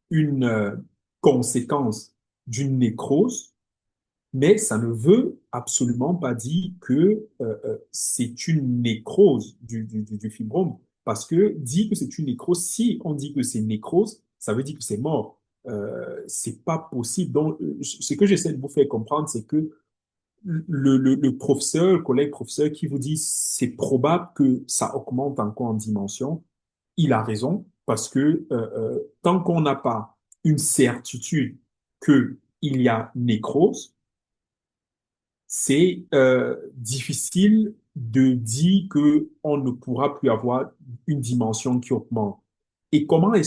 une conséquence d'une nécrose, mais ça ne veut absolument pas dire que c'est une nécrose du fibrome, parce que dit que c'est une nécrose, si on dit que c'est nécrose, ça veut dire que c'est mort. C'est pas possible. Donc, ce que j'essaie de vous faire comprendre, c'est que le professeur, le collègue professeur qui vous dit c'est probable que ça augmente encore en dimension, il a raison, parce que tant qu'on n'a pas une certitude qu'il y a nécrose, c'est difficile de dire que on ne pourra plus avoir une dimension qui augmente. Et pourquoi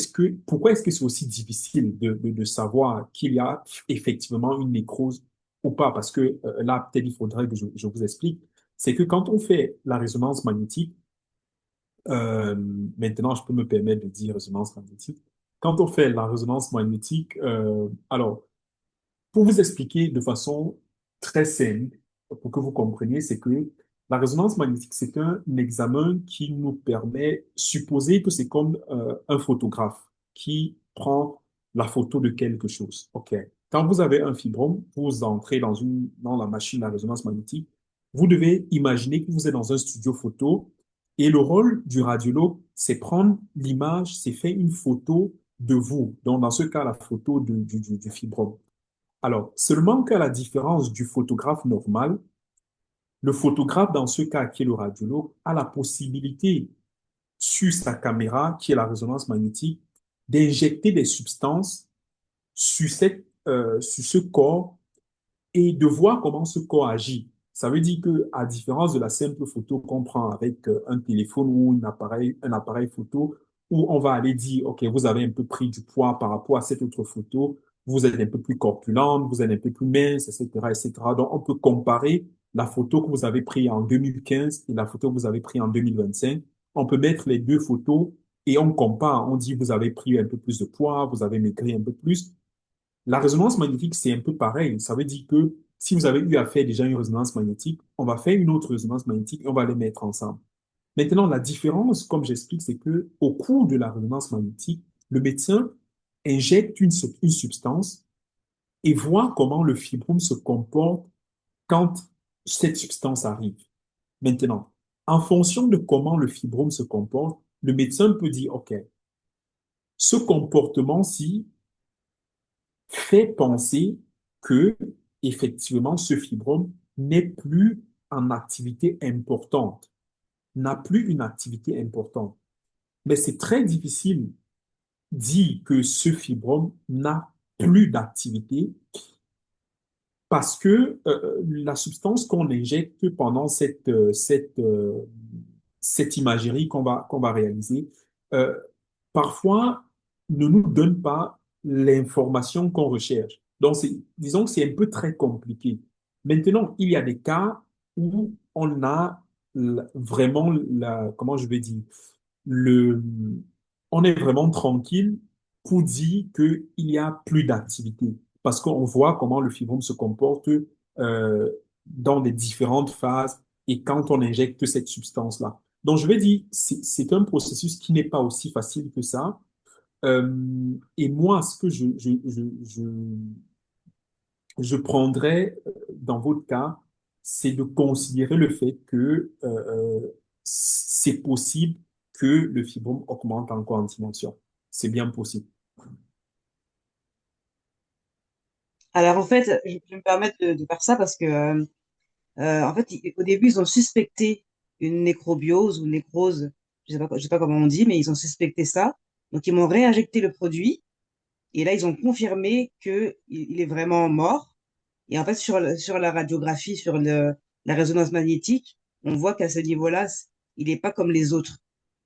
est-ce que c'est aussi difficile de savoir qu'il y a effectivement une nécrose ou pas? Parce que là, peut-être il faudrait que je vous explique. C'est que quand on fait la résonance magnétique, euh, maintenant je peux me permettre de dire résonance magnétique. Quand on fait la résonance magnétique, alors pour vous expliquer de façon très simple, pour que vous compreniez, c'est que la résonance magnétique, c'est un examen qui nous permet, supposer que c'est comme un photographe qui prend la photo de quelque chose. OK. Quand vous avez un fibrome, vous entrez dans la machine à résonance magnétique, vous devez imaginer que vous êtes dans un studio photo et le rôle du radiologue, c'est prendre l'image, c'est faire une photo de vous. Donc, dans ce cas, la photo du fibrome. Alors, seulement qu'à la différence du photographe normal, le photographe, dans ce cas qui est le radiologue, a la possibilité, sur sa caméra, qui est la résonance magnétique, d'injecter des substances sur ce corps et de voir comment ce corps agit. Ça veut dire que, à différence de la simple photo qu'on prend avec un téléphone ou un appareil photo, où on va aller dire, OK, vous avez un peu pris du poids par rapport à cette autre photo, vous êtes un peu plus corpulente, vous êtes un peu plus mince, etc., etc. Donc, on peut comparer la photo que vous avez prise en 2015 et la photo que vous avez prise en 2025. On peut mettre les deux photos et on compare. On dit, vous avez pris un peu plus de poids, vous avez maigri un peu plus. La résonance magnétique, c'est un peu pareil. Ça veut dire que si vous avez eu à faire déjà une résonance magnétique, on va faire une autre résonance magnétique et on va les mettre ensemble. Maintenant, la différence, comme j'explique, c'est que au cours de la résonance magnétique, le médecin injecte une substance et voit comment le fibrome se comporte quand cette substance arrive. Maintenant, en fonction de comment le fibrome se comporte, le médecin peut dire, OK, ce comportement-ci fait penser que, effectivement, ce fibrome n'est plus en activité importante, n'a plus une activité importante. Mais c'est très difficile de dire que ce fibrome n'a plus d'activité parce que la substance qu'on injecte pendant cette imagerie qu'on va réaliser, euh, parfois ne nous donne pas l'information qu'on recherche. Donc, disons que c'est un peu très compliqué. Maintenant, il y a des cas où on a vraiment, comment je vais dire, le, on est vraiment tranquille pour dire qu'il n'y a plus d'activité. parce qu'on voit comment le fibrome se comporte dans les différentes phases et quand on injecte cette substance-là. Donc, je vais dire, c'est un processus qui n'est pas aussi facile que ça. Et moi, ce que je prendrais dans votre cas, c'est de considérer le fait que c'est possible que le fibrome augmente encore en dimension. C'est bien possible. Alors en fait, je vais me permettre de faire ça parce que en fait, au début, ils ont suspecté une nécrobiose ou nécrose, je sais pas comment on dit, mais ils ont suspecté ça. Donc ils m'ont réinjecté le produit et là ils ont confirmé que il est vraiment mort. Et en fait, sur la radiographie, la résonance magnétique, on voit qu'à ce niveau-là, il n'est pas comme les autres.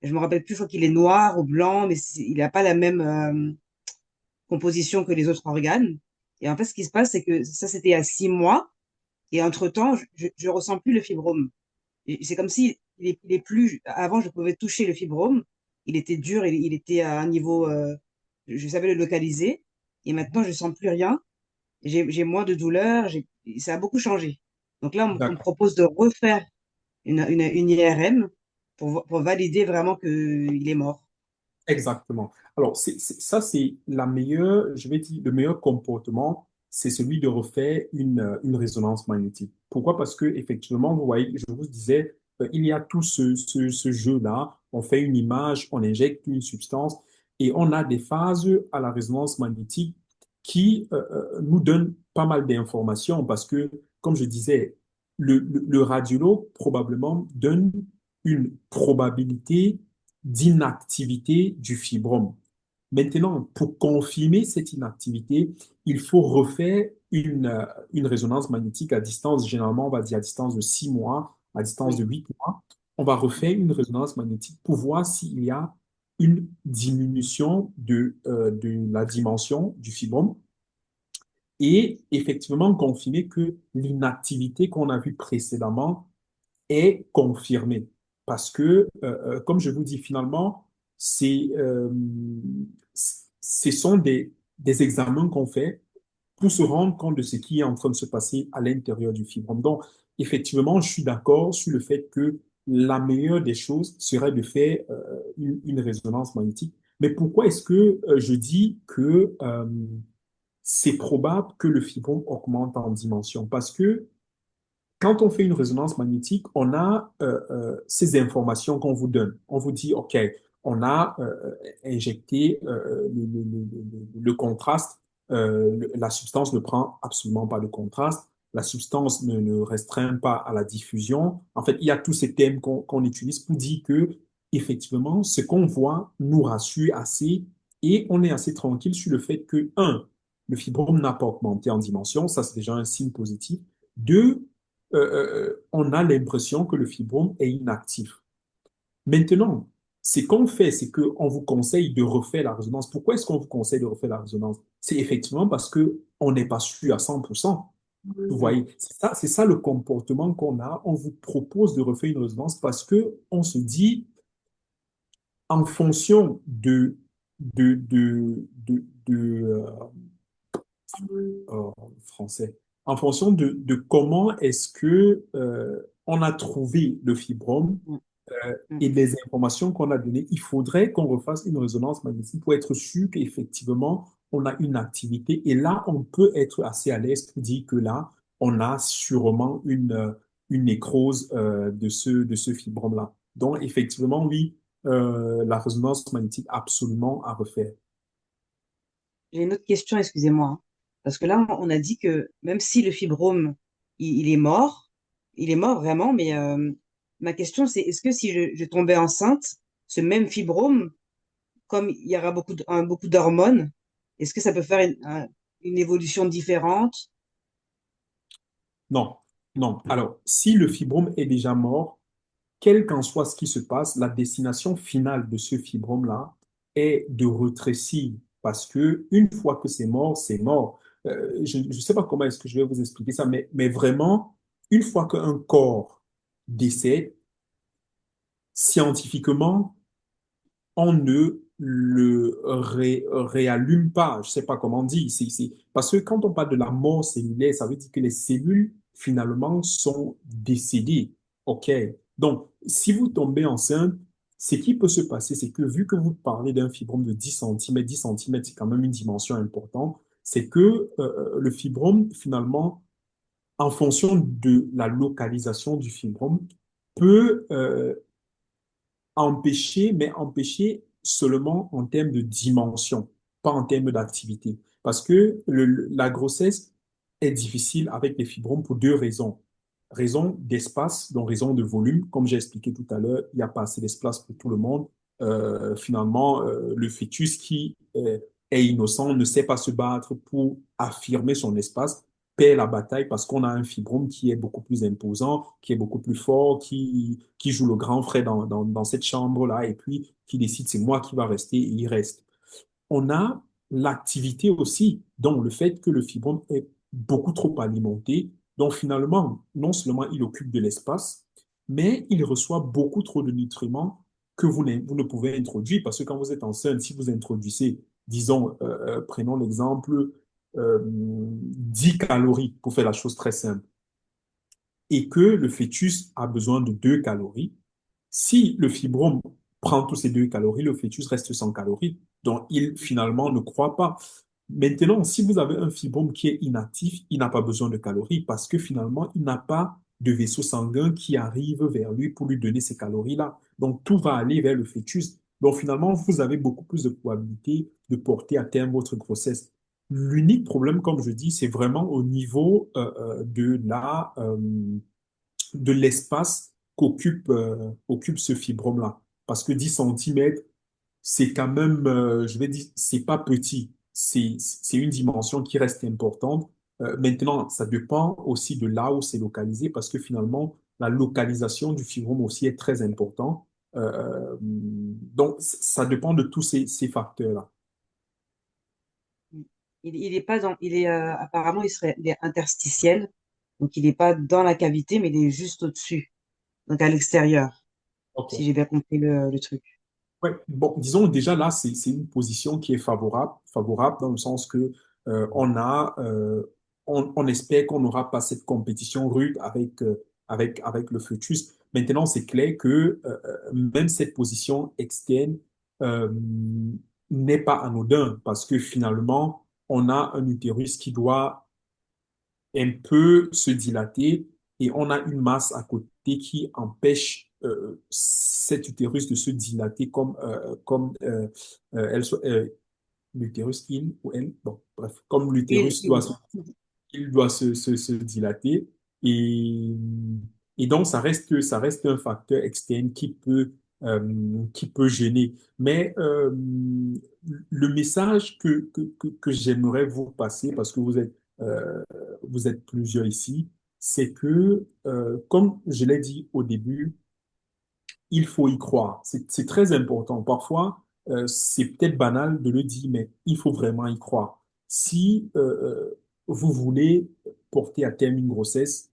Je me rappelle plus, je crois qu'il est noir ou blanc, mais il n'a pas la même composition que les autres organes. Et en fait, ce qui se passe, c'est que ça, c'était à 6 mois. Et entre-temps, je ressens plus le fibrome. Et c'est comme si il est plus. Avant, je pouvais toucher le fibrome. Il était dur, il était à un niveau. Je savais le localiser. Et maintenant, je sens plus rien. J'ai moins de douleur. Ça a beaucoup changé. Donc là, on me D'accord. propose de refaire une IRM pour valider vraiment qu'il est mort. Exactement. Alors, ça, c'est la meilleure, je vais dire, le meilleur comportement, c'est celui de refaire une résonance magnétique. Pourquoi? Parce que, effectivement, vous voyez, je vous disais, il y a tout ce jeu-là. On fait une image, on injecte une substance et on a des phases à la résonance magnétique qui nous donnent pas mal d'informations parce que, comme je disais, le radiologue probablement donne une probabilité d'inactivité du fibrome. Maintenant, pour confirmer cette inactivité, il faut refaire une résonance magnétique à distance, généralement, on va dire à distance de 6 mois, à distance de Oui. 8 mois. On va refaire une résonance magnétique pour voir s'il y a une diminution de la dimension du fibrome et effectivement confirmer que l'inactivité qu'on a vue précédemment est confirmé. Parce que, comme je vous dis, finalement, ce sont des examens qu'on fait pour se rendre compte de ce qui est en train de se passer à l'intérieur du fibrome. Donc, effectivement, je suis d'accord sur le fait que la meilleure des choses serait de faire une résonance magnétique. Mais pourquoi est-ce que je dis que c'est probable que le fibrome augmente en dimension? Parce que quand on fait une résonance magnétique, on a ces informations qu'on vous donne. On vous dit, OK, on a injecté le contraste. La substance ne prend absolument pas de contraste. La substance ne restreint pas à la diffusion. En fait, il y a tous ces thèmes qu'on utilise pour dire que, effectivement, ce qu'on voit nous rassure assez et on est assez tranquille sur le fait que, un, le fibrome n'a pas augmenté en dimension. Ça, c'est déjà un signe positif. Deux, on a l'impression que le fibrome est inactif. Maintenant, ce qu'on fait, c'est qu'on vous conseille de refaire la résonance. Pourquoi est-ce qu'on vous conseille de refaire la résonance? C'est effectivement parce qu'on n'est pas sûr à 100%. Vous voyez, c'est ça le comportement qu'on a. On vous propose de refaire une résonance parce que on se dit, en fonction français, en fonction de comment est-ce que on a trouvé le fibrome Mm, mm. et les informations qu'on a données, il faudrait qu'on refasse une résonance magnétique pour être sûr qu'effectivement on a une activité. Et là, on peut être assez à l'aise pour dire que là, on a sûrement une nécrose de ce fibrome-là. Donc, effectivement, oui, la résonance magnétique absolument à refaire. J'ai une autre question, excusez-moi, hein. Parce que là, on a dit que même si le fibrome, il est mort vraiment, mais ma question, c'est est-ce que si je tombais enceinte, ce même fibrome, comme il y aura beaucoup d'hormones, est-ce que ça peut faire une évolution différente? Non, non. Alors, si le fibrome est déjà mort, quel qu'en soit ce qui se passe, la destination finale de ce fibrome-là est de rétrécir parce que une fois que c'est mort, c'est mort. Je ne sais pas comment est-ce que je vais vous expliquer ça, mais vraiment, une fois qu'un corps décède, scientifiquement, on ne réallume pas, je sais pas comment dire. Parce que quand on parle de la mort cellulaire, ça veut dire que les cellules, finalement, sont décédées. OK. Donc, si vous tombez enceinte, ce qui peut se passer, c'est que vu que vous parlez d'un fibrome de 10 cm, 10 cm, c'est quand même une dimension importante, c'est que le fibrome, finalement, en fonction de la localisation du fibrome, peut empêcher, mais empêcher seulement en termes de dimension, pas en termes d'activité. Parce que la grossesse est difficile avec les fibromes pour deux raisons. Raison d'espace, donc raison de volume. Comme j'ai expliqué tout à l'heure, il n'y a pas assez d'espace pour tout le monde. Finalement, le fœtus qui est innocent ne sait pas se battre pour affirmer son espace, perd la bataille parce qu'on a un fibrome qui est beaucoup plus imposant, qui est beaucoup plus fort, qui joue le grand frère dans cette chambre-là et puis qui décide c'est moi qui va rester et il reste. On a l'activité aussi, donc le fait que le fibrome est beaucoup trop alimenté, donc finalement, non seulement il occupe de l'espace, mais il reçoit beaucoup trop de nutriments que vous ne pouvez introduire, parce que quand vous êtes enceinte, si vous introduisez, disons, prenons l'exemple, 10 calories, pour faire la chose très simple, et que le fœtus a besoin de 2 calories, si le fibrome prend tous ces 2 calories, le fœtus reste sans calories. Donc, il finalement ne croît pas. Maintenant, si vous avez un fibrome qui est inactif, il n'a pas besoin de calories parce que finalement, il n'a pas de vaisseau sanguin qui arrive vers lui pour lui donner ces calories-là. Donc, tout va aller vers le fœtus. Donc, finalement, vous avez beaucoup plus de probabilité de porter à terme votre grossesse. L'unique problème, comme je dis, c'est vraiment au niveau de l'espace occupe ce fibrome-là. Parce que 10 centimètres, c'est quand même, je vais dire, c'est pas petit. C'est une dimension qui reste importante. Maintenant, ça dépend aussi de là où c'est localisé, parce que finalement, la localisation du fibrome aussi est très important. Donc, ça dépend de tous ces facteurs-là. Il est pas dans, il est apparemment il est interstitiel, donc il n'est pas dans la cavité, mais il est juste au-dessus, donc à l'extérieur, si OK. j'ai bien compris le truc. Ouais, bon, disons déjà là, c'est une position qui est favorable dans le sens que on espère qu'on n'aura pas cette compétition rude avec le fœtus. Maintenant, c'est clair que même cette position externe euh, n'est pas anodin parce que finalement, on a un utérus qui doit un peu se dilater et on a une masse à côté qui empêche cet utérus de se dilater l'utérus, il ou elle, bon, bref, comme l'utérus Il, il doit se dilater. Et, et donc, ça reste un facteur externe qui peut gêner. Mais le message que j'aimerais vous passer, parce que vous êtes plusieurs ici, c'est que, comme je l'ai dit au début, il faut y croire. C'est très important. Parfois, c'est peut-être banal de le dire, mais il faut vraiment y croire. Si vous voulez porter à terme une grossesse,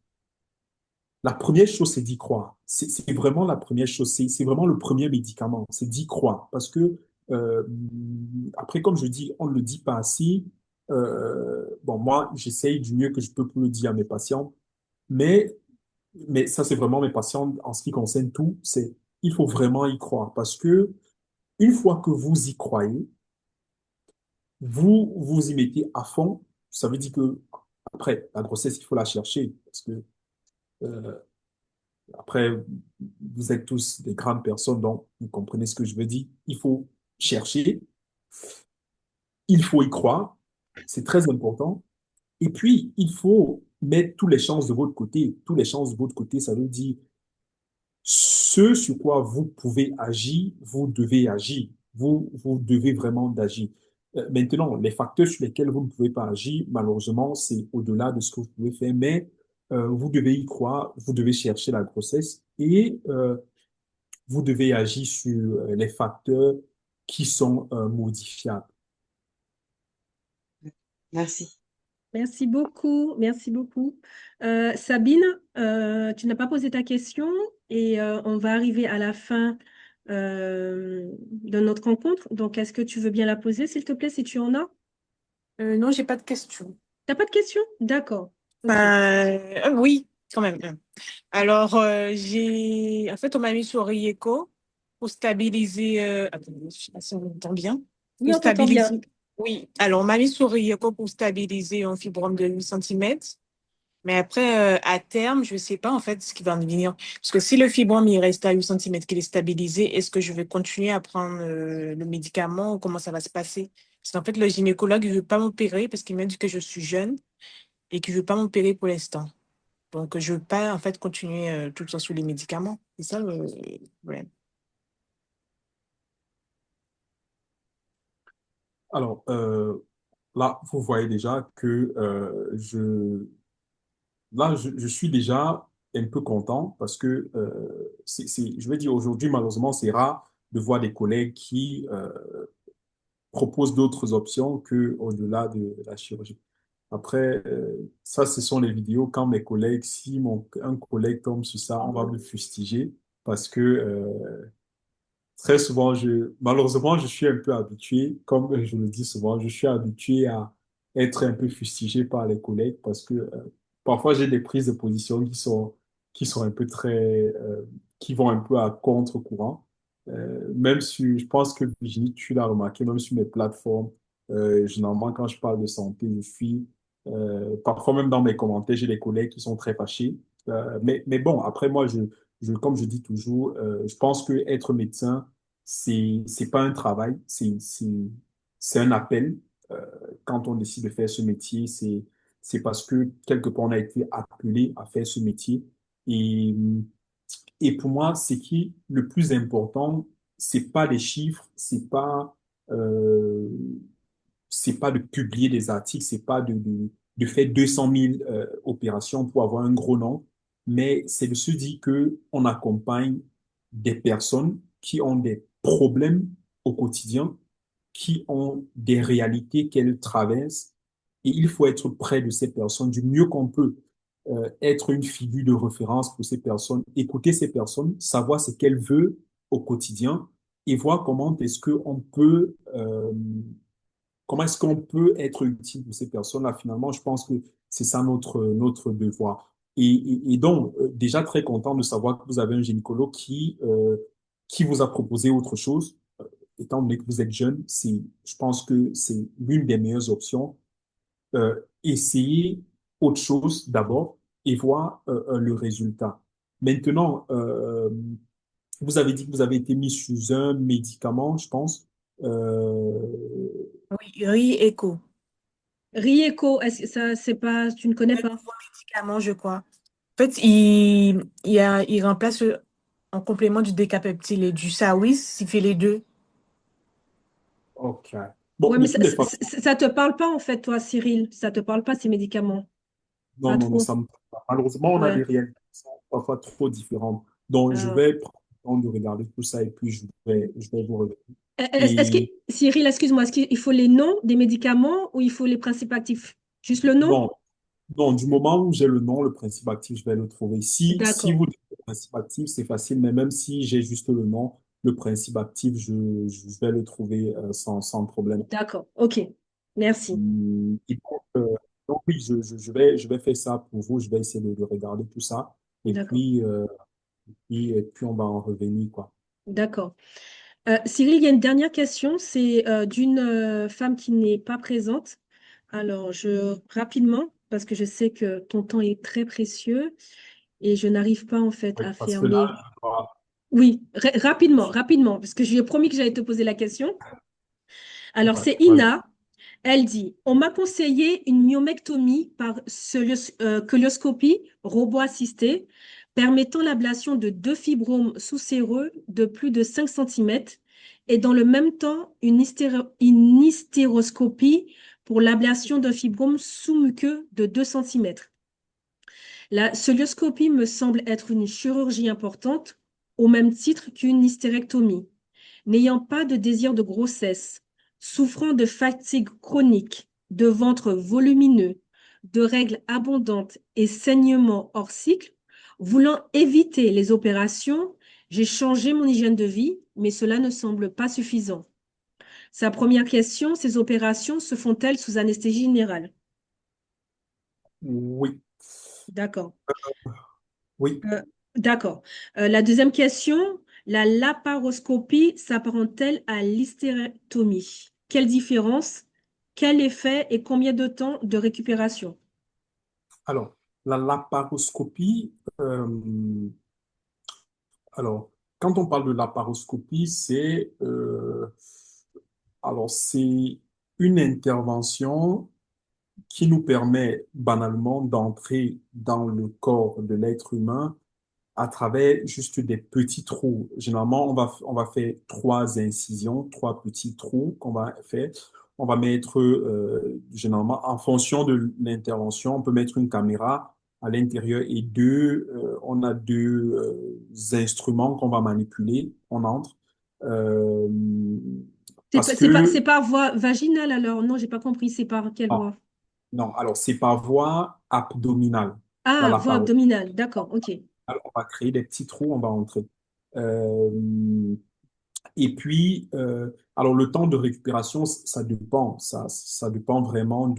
la première chose, c'est d'y croire. C'est vraiment la première chose. C'est vraiment le premier médicament. C'est d'y croire. Parce que, euh, après, comme je dis, on ne le dit pas assez. Bon, moi, j'essaye du mieux que je peux pour le dire à mes patients. Mais ça, c'est vraiment mes patients en ce qui concerne tout, c'est il faut vraiment y croire parce que une fois que vous y croyez, vous vous y mettez à fond. Ça veut dire que après la grossesse, il faut la chercher parce que euh, après vous êtes tous des grandes personnes, donc vous comprenez ce que je veux dire. Il faut chercher, il faut y croire, c'est très important. Et puis il faut mettre toutes les chances de votre côté. Toutes les chances de votre côté, ça veut dire ce sur quoi vous pouvez agir, vous devez agir. Vous devez vraiment d'agir. Maintenant, les facteurs sur lesquels vous ne pouvez pas agir, malheureusement, c'est au-delà de ce que vous pouvez faire, mais vous devez y croire, vous devez chercher la grossesse et vous devez agir sur les facteurs qui sont modifiables. merci. Merci beaucoup, merci beaucoup. Sabine, tu n'as pas posé ta question et on va arriver à la fin de notre rencontre. Donc, est-ce que tu veux bien la poser, s'il te plaît, si tu en as? Non, j'ai pas de questions. T'as pas de questions? D'accord. Ok. Oui, quand même. Alors, en fait, on m'a mis sur Rieko pour stabiliser. Attendez, je sais pas si on entend bien. Oui, Pour on t'entend bien. stabiliser. Oui, alors on m'a mis sur Rieko pour stabiliser un fibrome de 8 centimètres. Mais après, à terme, je ne sais pas en fait ce qui va en devenir. Parce que si le fibrome il reste à 8 centimètres, qu'il est stabilisé, est-ce que je vais continuer à prendre le médicament ou comment ça va se passer? Parce qu'en fait, le gynécologue ne veut pas m'opérer parce qu'il m'a dit que je suis jeune et qu'il ne veut pas m'opérer pour l'instant. Donc, je ne veux pas en fait continuer tout le temps sous les médicaments. C'est ça le problème. Alors, là, vous voyez déjà que je suis déjà un peu content parce que, je vais dire aujourd'hui, malheureusement, c'est rare de voir des collègues qui proposent d'autres options que au-delà de la chirurgie. Après, ça, ce sont les vidéos. Quand mes collègues, si un collègue tombe sur ça, on va me fustiger parce que très souvent, malheureusement, je suis un peu habitué, comme je le dis souvent, je suis habitué à être un peu fustigé par les collègues parce que parfois j'ai des prises de position qui sont un peu qui vont un peu à contre-courant. Même si, je pense que Virginie, tu l'as remarqué, même sur mes plateformes, généralement quand je parle de santé, parfois même dans mes commentaires, j'ai des collègues qui sont très fâchés. Mais bon, après moi, comme je dis toujours, je pense que être médecin, c'est pas un travail, c'est un appel. Euh, Quand on décide de faire ce métier, c'est parce que quelque part on a été appelé à faire ce métier. Et, et pour moi, le plus important, c'est pas les chiffres, euh, c'est pas de publier des articles, c'est pas de faire 200 000 opérations pour avoir un gros nom, mais c'est de se dire que on accompagne des personnes qui ont des problèmes au quotidien, qui ont des réalités qu'elles traversent, et il faut être près de ces personnes du mieux qu'on peut, être une figure de référence pour ces personnes, écouter ces personnes, savoir ce qu'elles veulent au quotidien et voir comment est-ce qu'on peut être utile pour ces personnes-là? Finalement, je pense que c'est ça notre devoir. Et donc, déjà très content de savoir que vous avez un gynécologue qui vous a proposé autre chose. Étant donné que vous êtes jeune, je pense que c'est l'une des meilleures options. Essayez autre chose d'abord et voir le résultat. Maintenant, vous avez dit que vous avez été mis sous un médicament, je pense. Euh, Oui, Rieko. Rieco, est-ce que ça, c'est pas, tu ne connais Le pas? nouveau médicament, je crois. En fait, il remplace en complément du décapeptyl et du Sawis, il fait les deux. Ok. Bon, Ouais, mais de toutes les façons, ça te parle pas, en fait, toi, Cyril. Ça te parle pas, ces médicaments. non, Pas non, non, trop. ça me parle pas. Malheureusement, on a des Ouais. réalités qui sont parfois trop différentes. Donc, je Ah. vais prendre le temps de regarder tout ça et puis je vais vous revenir. Est-ce que, Et Cyril, excuse-moi, est-ce qu'il faut les noms des médicaments ou il faut les principes actifs? Juste le nom? non, non, du moment où j'ai le nom, le principe actif, je vais le trouver. Si D'accord. vous dites le principe actif, c'est facile, mais même si j'ai juste le nom, le principe actif, je vais le trouver sans problème. D'accord. OK. Merci. Et donc, oui, je vais faire ça pour vous. Je vais essayer de regarder tout ça. Et D'accord. puis, et puis on va en revenir, quoi. D'accord. Cyril, il y a une dernière question. C'est d'une femme qui n'est pas présente. Alors, rapidement, parce que je sais que ton temps est très précieux et je n'arrive pas en fait Oui, à parce que là, fermer. Oui, rapidement, rapidement, parce que je lui ai promis que j'allais te poser la question. Alors, ouais, c'est vas-y. Ina. Elle dit, on m'a conseillé une myomectomie par cœlioscopie robot assistée permettant l'ablation de deux fibromes sous-séreux de plus de 5 centimètres et dans le même temps une hystéroscopie pour l'ablation d'un fibrome sous-muqueux de 2 centimètres. La cœlioscopie me semble être une chirurgie importante au même titre qu'une hystérectomie. N'ayant pas de désir de grossesse, souffrant de fatigue chronique, de ventre volumineux, de règles abondantes et saignements hors cycle, voulant éviter les opérations, J'ai changé mon hygiène de vie, mais cela ne semble pas suffisant. Sa première question, ces opérations se font-elles sous anesthésie générale? Oui, D'accord. oui. Euh, d'accord. La deuxième question, la laparoscopie s'apparente-t-elle à l'hystérectomie? Quelle différence? Quel effet et combien de temps de récupération? Alors, la laparoscopie, alors, quand on parle de laparoscopie, c'est une intervention qui nous permet banalement d'entrer dans le corps de l'être humain à travers juste des petits trous. Généralement, on va faire trois incisions, trois petits trous qu'on va faire. On va mettre, généralement, en fonction de l'intervention, on peut mettre une caméra à l'intérieur et on a deux instruments qu'on va manipuler. On entre. Euh, parce C'est que, par voie vaginale alors? Non, j'ai pas compris. C'est par quelle non, voie? non, alors c'est par voie abdominale, la Ah, voie laparoscopie. abdominale. D'accord, ok. Alors, on va créer des petits trous, on va entrer. Euh, Et puis, alors le temps de récupération, ça dépend. Ça dépend vraiment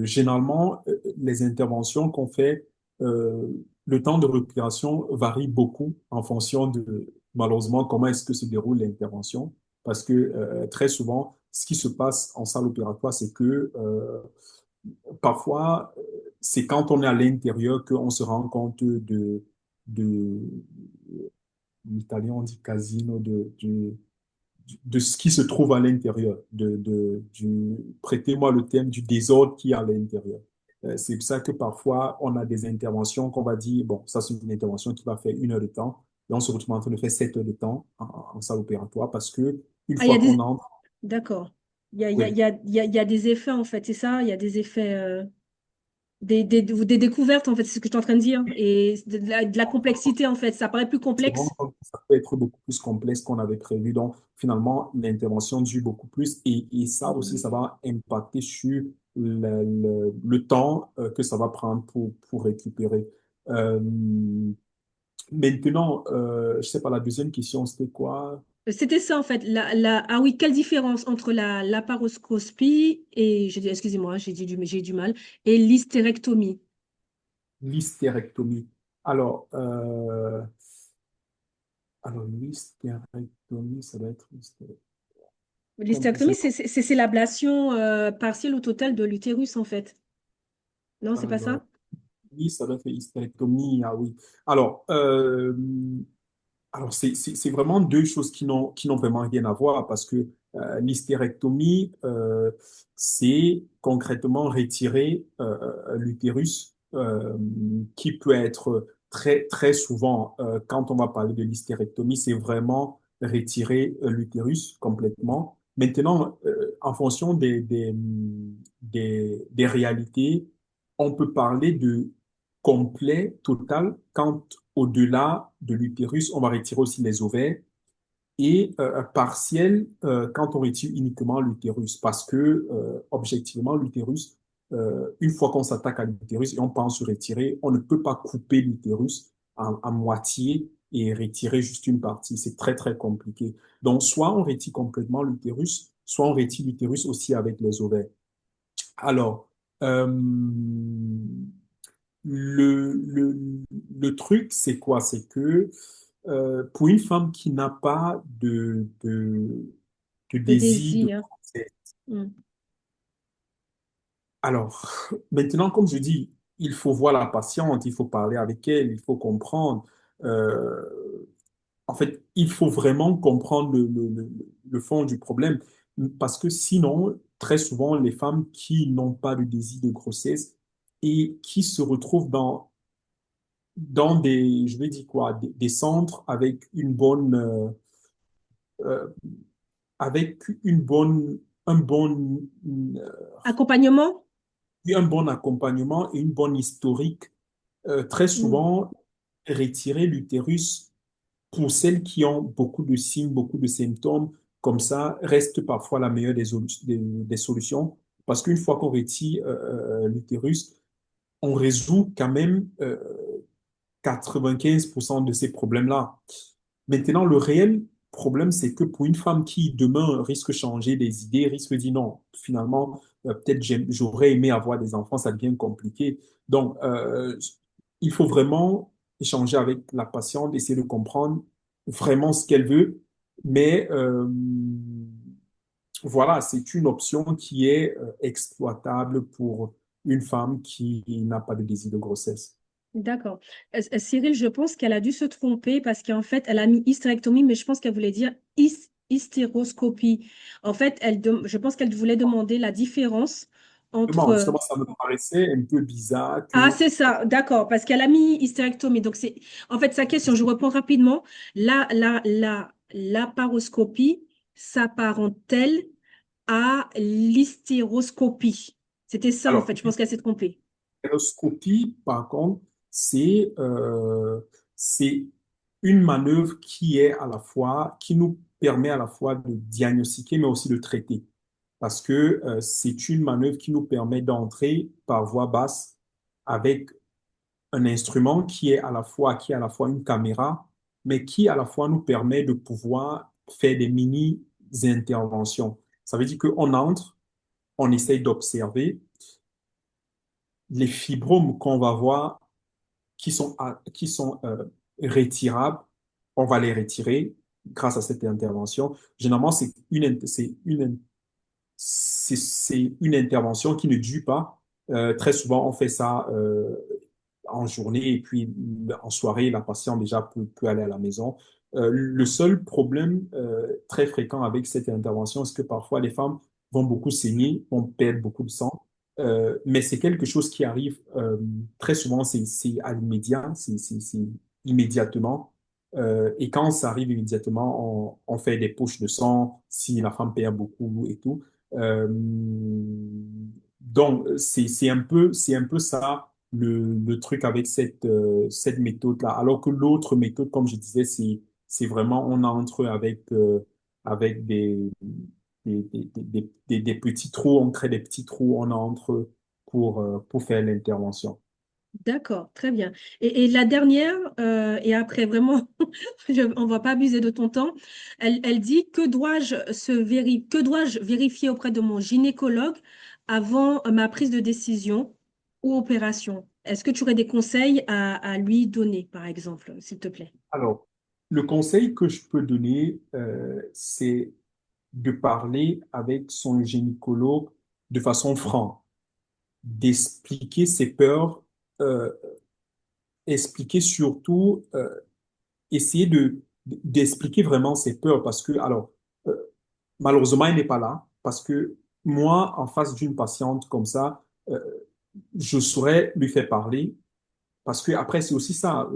généralement, les interventions qu'on fait, euh, le temps de récupération varie beaucoup en fonction de, malheureusement, comment est-ce que se déroule l'intervention. Parce que très souvent, ce qui se passe en salle opératoire, c'est que parfois, c'est quand on est à l'intérieur qu'on se rend compte de, en italien, on dit casino, de ce qui se trouve à l'intérieur, prêtez-moi le terme du désordre qui est à l'intérieur. C'est pour ça que parfois, on a des interventions qu'on va dire, bon, ça c'est une intervention qui va faire 1 heure de temps, et on se retrouve en train de faire 7 heures de temps en salle opératoire parce que une Ah, il y a fois qu'on des... entre, D'accord. Il oui, y a, il y a des effets, en fait, c'est ça? Il y a des effets, des découvertes, en fait, c'est ce que je suis en train de dire. Et de la complexité, en fait. Ça paraît plus c'est vraiment complexe. ça peut être beaucoup plus complexe qu'on avait prévu. Donc, finalement, l'intervention dure beaucoup plus et ça aussi, ça va impacter sur le temps que ça va prendre pour récupérer. Euh, Maintenant, je sais pas, la deuxième question, c'était quoi? C'était ça, en fait. Ah oui, quelle différence entre la laparoscopie et, excusez-moi, j'ai du mal, et l'hystérectomie? L'hystérectomie. Alors, l'hystérectomie, ça doit être comme je L'hystérectomie, c'est l'ablation partielle ou totale de l'utérus, en fait. Non, c'est pas alors, ça? oui, ça doit être hystérectomie, ah oui. Alors, c'est vraiment deux choses qui n'ont vraiment rien à voir parce que l'hystérectomie, c'est concrètement retirer l'utérus qui peut être très, très souvent, quand on va parler de l'hystérectomie, c'est vraiment retirer l'utérus complètement. Maintenant, en fonction des réalités, on peut parler de complet, total, quand au-delà de l'utérus, on va retirer aussi les ovaires, et partiel quand on retire uniquement l'utérus, parce que objectivement, l'utérus, une fois qu'on s'attaque à l'utérus et on pense se retirer, on ne peut pas couper l'utérus en moitié et retirer juste une partie. C'est très, très compliqué. Donc, soit on retire complètement l'utérus, soit on retire l'utérus aussi avec les ovaires. Alors, euh, le truc, c'est quoi? C'est que pour une femme qui n'a pas de De désir de désir. grossesse, Hmm. alors maintenant, comme je dis, il faut voir la patiente, il faut parler avec elle, il faut comprendre. Euh, En fait, il faut vraiment comprendre le fond du problème parce que sinon, très souvent, les femmes qui n'ont pas de désir de grossesse et qui se retrouvent dans des, je vais dire quoi, des centres euh, avec un bon, Accompagnement? un bon accompagnement et une bonne historique, très Hmm. souvent, retirer l'utérus pour celles qui ont beaucoup de signes, beaucoup de symptômes, comme ça, reste parfois la meilleure des solutions. Parce qu'une fois qu'on retire l'utérus, on résout quand même 95% de ces problèmes-là. Maintenant, le réel problème, c'est que pour une femme qui demain risque de changer des idées, risque de dire non, finalement, peut-être j'aurais aimé avoir des enfants, ça devient compliqué. Donc, il faut vraiment échanger avec la patiente, essayer de comprendre vraiment ce qu'elle veut, mais voilà, c'est une option qui est exploitable pour une femme qui n'a pas de désir de grossesse. D'accord. Cyril, je pense qu'elle a dû se tromper parce qu'en fait, elle a mis hystérectomie, mais je pense qu'elle voulait dire hystéroscopie. En fait, je pense qu'elle voulait demander la différence Justement, entre... justement, ça me paraissait un peu bizarre Ah, que c'est ça, d'accord, parce qu'elle a mis hystérectomie. Donc, c'est en fait sa question. Je reprends rapidement. La laparoscopie s'apparente-t-elle à l'hystéroscopie? C'était ça, en alors, fait. Je pense qu'elle s'est trompée. l'hétéroscopie, par contre, c'est une manœuvre qui est à la fois, qui nous permet à la fois de diagnostiquer, mais aussi de traiter. Parce que c'est une manœuvre qui nous permet d'entrer par voie basse avec un instrument qui est à la fois une caméra, mais qui à la fois nous permet de pouvoir faire des mini-interventions. Ça veut dire qu'on entre, on essaye d'observer les fibromes qu'on va voir qui sont retirables, on va les retirer grâce à cette intervention. Généralement, c'est une intervention qui ne dure pas. Très souvent, on fait ça en journée et puis en soirée, la patiente déjà peut aller à la maison. Le seul problème très fréquent avec cette intervention, c'est que parfois les femmes vont beaucoup saigner, vont perdre beaucoup de sang. Mais c'est quelque chose qui arrive très souvent, c'est à l'immédiat, c'est immédiatement. Et quand ça arrive immédiatement, on fait des poches de sang si la femme perd beaucoup et tout. Euh, donc, c'est un peu ça le truc avec cette méthode-là. Alors que l'autre méthode, comme je disais, c'est vraiment, on entre avec des petits trous, on crée des petits trous, on entre pour faire l'intervention. D'accord, très bien. Et la dernière, et après vraiment, on va pas abuser de ton temps, elle dit que dois-je vérifier auprès de mon gynécologue avant ma prise de décision ou opération? Est-ce que tu aurais des conseils à lui donner, par exemple, s'il te plaît? Alors, le conseil que je peux donner, c'est de parler avec son gynécologue de façon franche, d'expliquer ses peurs, euh, expliquer surtout, essayer d'expliquer vraiment ses peurs parce que, alors, euh, malheureusement, il n'est pas là parce que moi, en face d'une patiente comme ça, je saurais lui faire parler parce que après, c'est aussi ça.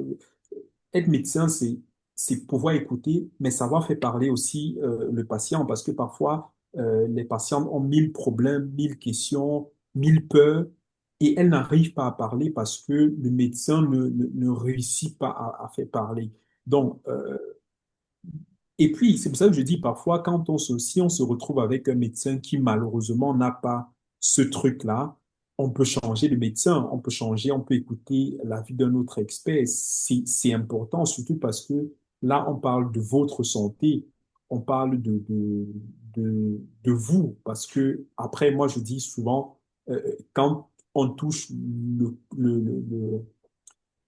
Être médecin, c'est pouvoir écouter, mais savoir faire parler aussi le patient, parce que parfois, les patients ont mille problèmes, mille questions, mille peurs, et elles n'arrivent pas à parler parce que le médecin ne réussit pas à faire parler. Donc, et puis, c'est pour ça que je dis parfois, si on se retrouve avec un médecin qui malheureusement n'a pas ce truc-là, on peut changer de médecin, on peut changer, on peut écouter l'avis d'un autre expert. C'est important, surtout parce que là, on parle de votre santé, on parle de vous, parce que après, moi, je dis souvent, quand on touche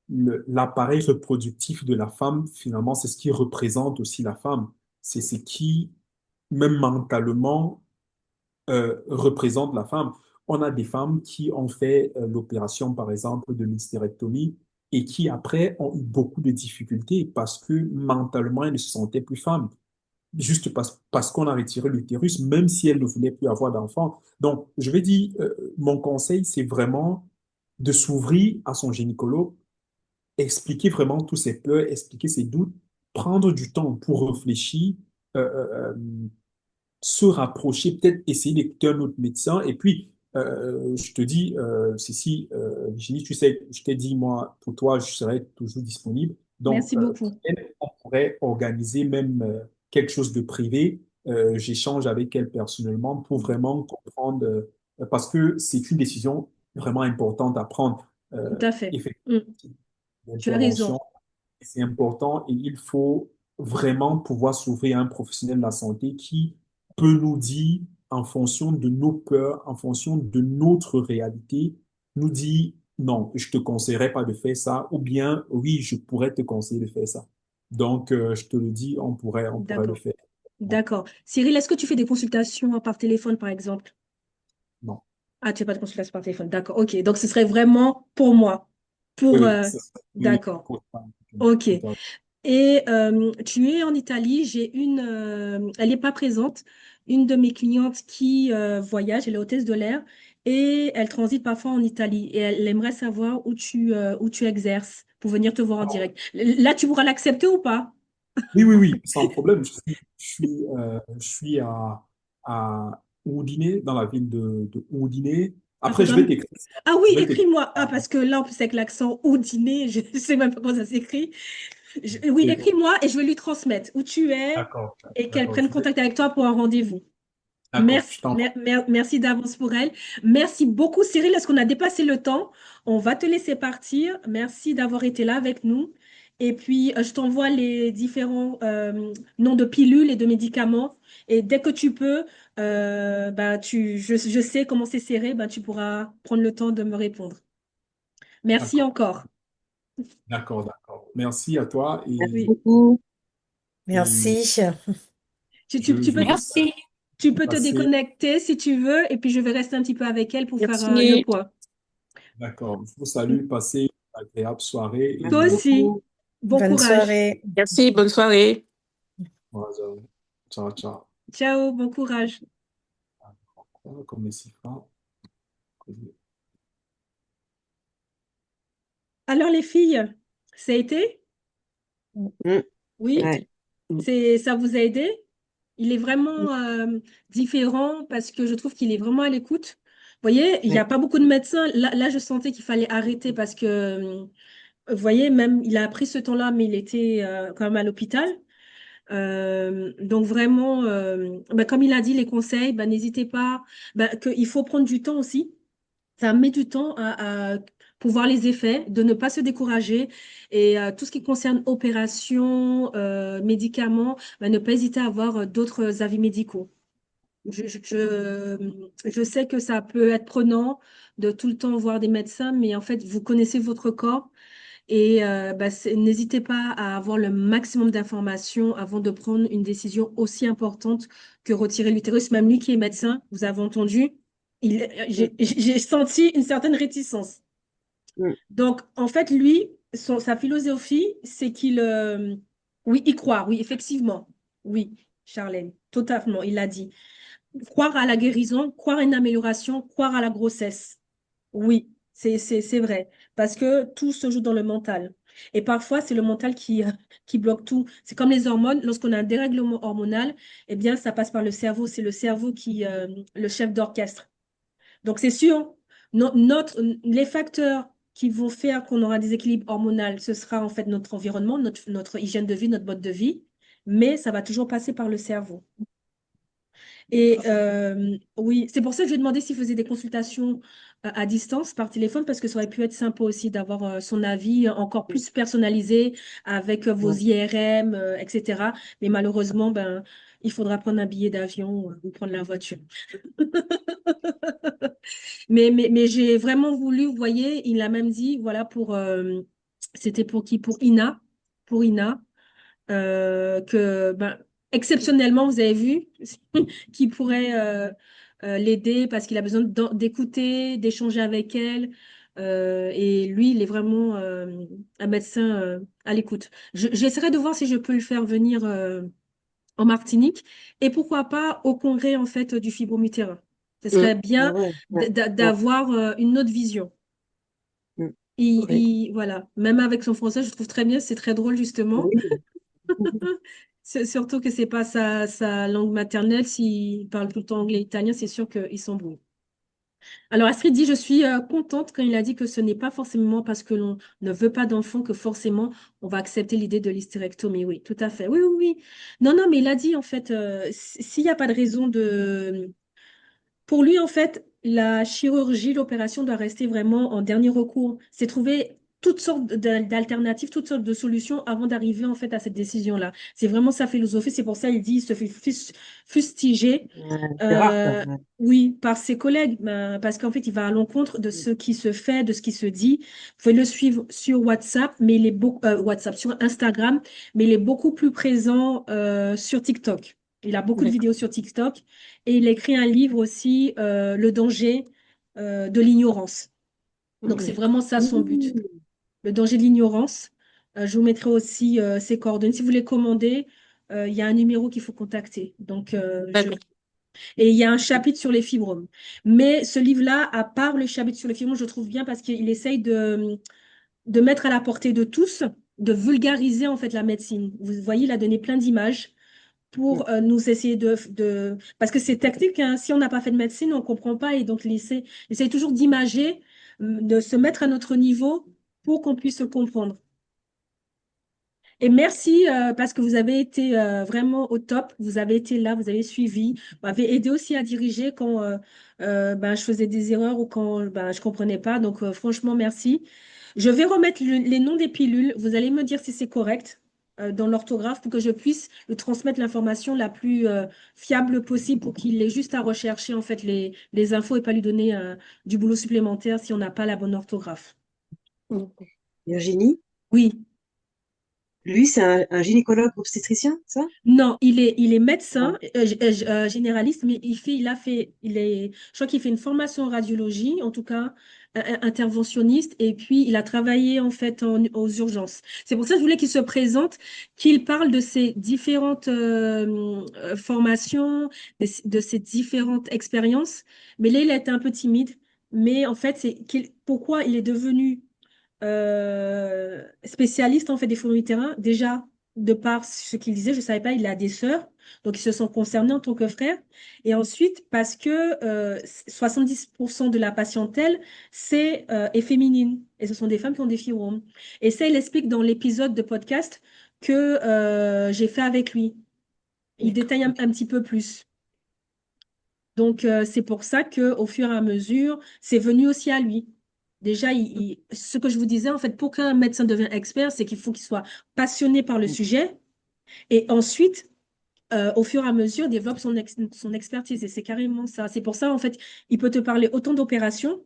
l'appareil reproductif de la femme, finalement, c'est ce qui représente aussi la femme. C'est ce qui, même mentalement, représente la femme. On a des femmes qui ont fait l'opération, par exemple, de l'hystérectomie et qui, après, ont eu beaucoup de difficultés parce que mentalement, elles ne se sentaient plus femmes. Juste parce qu'on a retiré l'utérus, même si elles ne voulaient plus avoir d'enfants. Donc, je vais dire, mon conseil, c'est vraiment de s'ouvrir à son gynécologue, expliquer vraiment tous ses peurs, expliquer ses doutes, prendre du temps pour réfléchir, euh, euh, euh, se rapprocher, peut-être essayer d'écouter un autre médecin. Et puis, je te dis, Cécile, Virginie, tu sais, je t'ai dit, moi, pour toi, je serai toujours disponible. Donc, Merci beaucoup. on pourrait organiser même quelque chose de privé. J'échange avec elle personnellement pour vraiment comprendre, parce que c'est une décision vraiment importante à prendre. Tout à fait. Effectivement. Mm. Tu as raison. d'intervention. C'est important et il faut vraiment pouvoir s'ouvrir à un professionnel de la santé qui peut nous dire, en fonction de nos peurs, en fonction de notre réalité, nous dire non, je te conseillerais pas de faire ça, ou bien oui, je pourrais te conseiller de faire ça. Donc, je te le dis, on pourrait le D'accord. faire. Non, D'accord. Cyril, est-ce que tu fais des consultations par téléphone, par exemple? non. Ah, tu fais pas de consultation par téléphone. D'accord. OK. Donc, ce serait vraiment pour moi. Oui, Pour, oui, oui, oui, d'accord. pour- OK. tout à fait. Et tu es en Italie. J'ai elle n'est pas présente, une de mes clientes qui voyage, elle est hôtesse de l'air et elle transite parfois en Italie. Et elle aimerait savoir où tu exerces pour venir te voir en direct. Là, tu pourras l'accepter ou pas? Oui, oui, oui, sans problème. Je suis à Oudiné, dans la ville de Oudiné. Ah, Après, je faudra vais me- t'écrire. Ah oui, Je vais t'écrire. écris-moi. Ah, parce que là, en plus, avec l'accent ou dîner, je ne sais même pas comment ça s'écrit. Oui, C'est bon. écris-moi et je vais lui transmettre où tu es D'accord. et qu'elle D'accord. prenne contact avec toi pour un rendez-vous. D'accord. Merci, Je t'en. merci d'avance pour elle. Merci beaucoup, Cyril. Est-ce qu'on a dépassé le temps? On va te laisser partir. Merci d'avoir été là avec nous. Et puis, je t'envoie les différents noms de pilules et de médicaments. Et dès que tu peux, je sais comment c'est serré, tu pourras prendre le temps de me répondre. Merci D'accord. encore. D'accord. D'accord. Merci à toi Merci Oui. beaucoup. et Merci. Tu, tu, je, tu je peux, vous Merci. souhaite tu peux te passer. déconnecter si tu veux. Et puis, je vais rester un petit peu avec elle pour faire le Merci. point. D'accord. Je vous salue. Passez une agréable soirée Toi Merci et aussi. beaucoup. Bon Bonne courage. soirée. Merci. Bonne soirée. voilà, ciao, ciao. Ciao, bon courage. Comme ici. Alors les filles, ça a été? Mm. Oui? Ouais. Ça vous a aidé? Il est vraiment différent parce que je trouve qu'il est vraiment à l'écoute. Vous voyez, il n'y a Ouais. pas beaucoup de médecins. Là, je sentais qu'il fallait arrêter parce que, vous voyez, même il a pris ce temps-là, mais il était quand même à l'hôpital. Donc vraiment, comme il a dit, les conseils, n'hésitez pas, qu'il faut prendre du temps aussi. Ça met du temps pour voir les effets, de ne pas se décourager. Et tout ce qui concerne opération, médicaments, ne pas hésiter à avoir d'autres avis médicaux. Je sais que ça peut être prenant de tout le temps voir des médecins, mais en fait, vous connaissez votre corps et n'hésitez pas à avoir le maximum d'informations avant de prendre une décision aussi importante que retirer l'utérus. Même lui qui est médecin, vous avez entendu, Mm. j'ai senti une certaine réticence. Mm. Donc, en fait, lui, sa philosophie, c'est oui, il croit, oui, effectivement. Oui, Charlène, totalement, il l'a dit. Croire à la guérison, croire à une amélioration, croire à la grossesse. Oui, c'est vrai. Parce que tout se joue dans le mental. Et parfois, c'est le mental qui bloque tout. C'est comme les hormones. Lorsqu'on a un dérèglement hormonal, eh bien, ça passe par le cerveau. C'est le cerveau qui, le chef d'orchestre. Donc, c'est sûr, les facteurs qui vont faire qu'on aura des équilibres hormonaux, ce sera en fait notre environnement, notre hygiène de vie, notre mode de vie. Mais ça va toujours passer par le cerveau. Et oui, c'est pour ça que je lui ai demandé s'il faisait des consultations à distance par téléphone, parce que ça aurait pu être sympa aussi d'avoir son avis encore plus personnalisé avec vos Ouais. IRM, etc. Mais malheureusement, il faudra prendre un billet d'avion ou prendre la voiture. Mais j'ai vraiment voulu, vous voyez, il a même dit, voilà, c'était pour qui? Pour Ina. Pour Ina que exceptionnellement, vous avez vu, qui pourrait l'aider parce qu'il a besoin d'écouter, d'échanger avec elle. Et lui, il est vraiment un médecin à l'écoute. J'essaierai de voir si je peux le faire venir en Martinique et pourquoi pas au congrès en fait du fibromutérin. Ce Mm. serait Ah bien ouais. Ouais. Ouais. d'avoir une autre vision. Mm. Oui. Voilà, même avec son français, je trouve très bien, c'est très drôle justement. Oui. Surtout que c'est pas sa langue maternelle. S'il parle tout le temps anglais et italien, c'est sûr qu'il s'embrouille. Alors Astrid dit, je suis contente quand il a dit que ce n'est pas forcément parce que l'on ne veut pas d'enfant que forcément on va accepter l'idée de l'hystérectomie. Oui, tout à fait. Oui, oui, oui. Non, non, mais il a dit en fait, s'il n'y a pas de raison de... Pour lui, en fait, la chirurgie, l'opération doit rester vraiment en dernier recours. C'est trouver toutes sortes d'alternatives, toutes sortes de solutions avant d'arriver en fait à cette décision-là. C'est vraiment sa philosophie. C'est pour ça qu'il dit, il se fait fustiger, C'est rare, ça. euh, oui, par ses collègues, parce qu'en fait, il va à l'encontre de ce qui se fait, de ce qui se dit. Vous pouvez le suivre sur WhatsApp, mais il est WhatsApp, sur Instagram, mais il est beaucoup plus présent sur TikTok. Il a beaucoup de D'accord. vidéos sur TikTok et il a écrit un livre aussi, Le danger de l'ignorance. Donc, c'est D'accord. vraiment ça son but, Mmh. le danger de l'ignorance. Je vous mettrai aussi ses coordonnées. Si vous voulez commander, il y a un numéro qu'il faut contacter. Donc, D'accord. et il y a un chapitre sur les fibromes. Mais ce livre-là, à part le chapitre sur les fibromes, je trouve bien parce qu'il essaye de mettre à la portée de tous, de vulgariser en fait la médecine. Vous voyez, il a donné plein d'images pour nous essayer Parce que c'est tactique, hein. Si on n'a pas fait de médecine, on ne comprend pas. Et donc, il essaye toujours d'imager, de se mettre à notre niveau pour qu'on puisse se comprendre. Et merci parce que vous avez été vraiment au top. Vous avez été là, vous avez suivi, vous m'avez aidé aussi à diriger quand ben, je faisais des erreurs ou quand ben, je ne comprenais pas. Donc, franchement, merci. Je vais remettre les noms des pilules. Vous allez me dire si c'est correct dans l'orthographe pour que je puisse lui transmettre l'information la plus fiable possible pour qu'il ait juste à rechercher en fait les infos et pas lui donner du boulot supplémentaire si on n'a pas la bonne orthographe. Virginie, Oui. lui, c'est un gynécologue obstétricien, ça? Non, il est médecin Non. généraliste, mais je crois qu'il fait une formation en radiologie, en tout cas interventionniste, et puis il a travaillé en fait aux urgences. C'est pour ça que je voulais qu'il se présente, qu'il parle de ses différentes formations, de ses différentes expériences. Mais là, il a été un peu timide. Mais en fait, pourquoi il est devenu spécialiste en fait des fourmis de terrain. Déjà, de par ce qu'il disait, je ne savais pas, il a des sœurs, donc ils se sont concernés en tant que frères. Et ensuite, parce que 70% de la patientèle, est féminine. Et ce sont des femmes qui ont des fibromes. Et ça, il explique dans l'épisode de podcast que j'ai fait avec lui. Il D'accord. détaille un petit peu plus. Donc, c'est pour ça qu'au fur et à mesure, c'est venu aussi à lui. Déjà, ce que je vous disais, en fait, pour qu'un médecin devienne expert, c'est qu'il faut qu'il soit passionné par le sujet et ensuite, au fur et à mesure, développe son expertise. Et c'est carrément ça. C'est pour ça, en fait, il peut te parler autant d'opérations,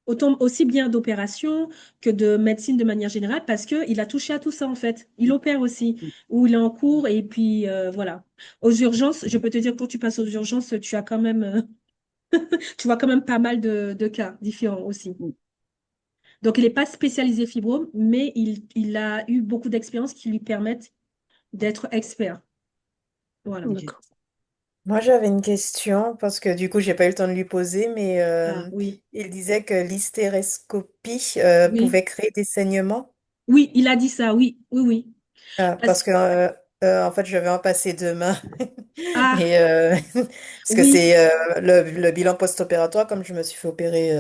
autant aussi bien d'opérations que de médecine de manière générale, parce qu'il a touché à tout ça, en fait. Il opère aussi, ou il est en cours, et puis voilà. Aux urgences, je peux te dire, quand tu passes aux urgences, tu as quand même tu vois quand même pas mal de cas différents aussi. Donc, il n'est pas spécialisé fibrome, mais il a eu beaucoup d'expériences qui lui permettent d'être expert. Voilà. D'accord. Moi, j'avais une question parce que du coup, j'ai pas eu le temps de lui poser, mais Ah, oui, il disait que l'hystéroscopie oui. pouvait créer des saignements. Oui, il a dit ça, oui, oui, oui. Ah, parce Parce- que en fait, je vais en passer demain ah, et parce que oui. c'est le bilan post-opératoire comme je me suis fait opérer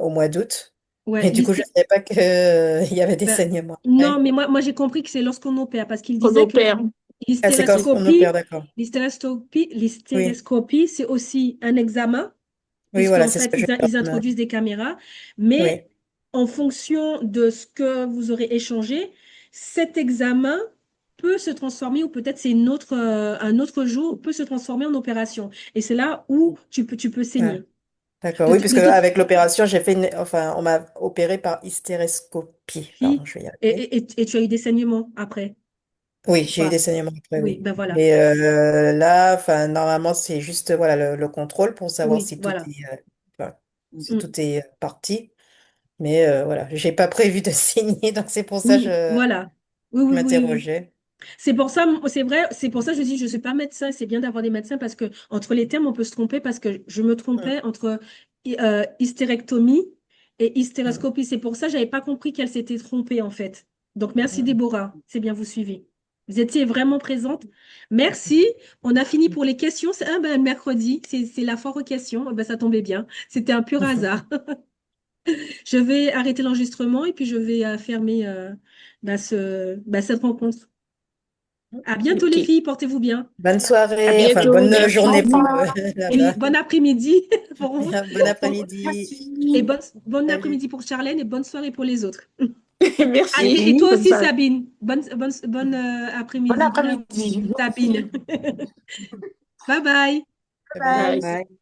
au mois d'août Ouais, et du coup, je savais pas que il y avait des ben, saignements non, après. mais moi j'ai compris que c'est lorsqu'on opère, parce qu'il On disait que opère. Ah, c'est quand on opère, l'hystéroscopie, d'accord. Oui, l'hystéroscopie, c'est aussi un examen, oui, voilà, puisqu'en c'est ce fait, que je vais ils faire. introduisent des caméras, mais Oui. en fonction de ce que vous aurez échangé, cet examen peut se transformer, ou peut-être c'est un autre jour, peut se transformer en opération. Et c'est là où tu peux Ah, saigner. d'accord, De, oui, de puisque toute avec l'opération, enfin, on m'a opéré par hystéroscopie. Pardon, fille, je vais y et, arriver. et tu as eu des saignements après, Oui, ou j'ai eu des pas? saignements après, Oui, oui. ben voilà. Mais là, enfin, normalement, c'est juste voilà le contrôle pour savoir Oui, si tout voilà. est, voilà, si Mm. tout est parti. Mais voilà, j'ai pas prévu de signer, donc c'est pour ça que Oui, voilà. Oui, je oui, oui, oui. m'interrogeais. C'est pour ça, c'est vrai, c'est pour ça que je dis, je ne suis pas médecin, c'est bien d'avoir des médecins parce que entre les termes, on peut se tromper parce que je me Mm, trompais entre hystérectomie et mm, hystéroscopie. C'est pour ça que je n'avais pas compris qu'elle s'était trompée en fait. Donc merci mm. Déborah, c'est bien vous suivez. Vous étiez vraiment présente. Merci. On a fini pour les questions. Ben, mercredi, c'est la foire aux questions. Ben, ça tombait bien. C'était un pur hasard. Je vais arrêter l'enregistrement et puis je vais fermer ben, cette rencontre. À bientôt, les Ok. filles. Portez-vous bien. Bonne À soirée, enfin bientôt. bonne Merci. journée Au pour revoir. Et là-bas. bon après-midi pour vous. Bon après-midi. Et Merci. bon Salut. après-midi pour Charlène et bonne soirée pour les autres. Merci. Et toi Bonne aussi, soirée. Sabine. Bonne Bon après-midi. Bon après-midi. Sabine. Bye bye. Bye Bye. bye.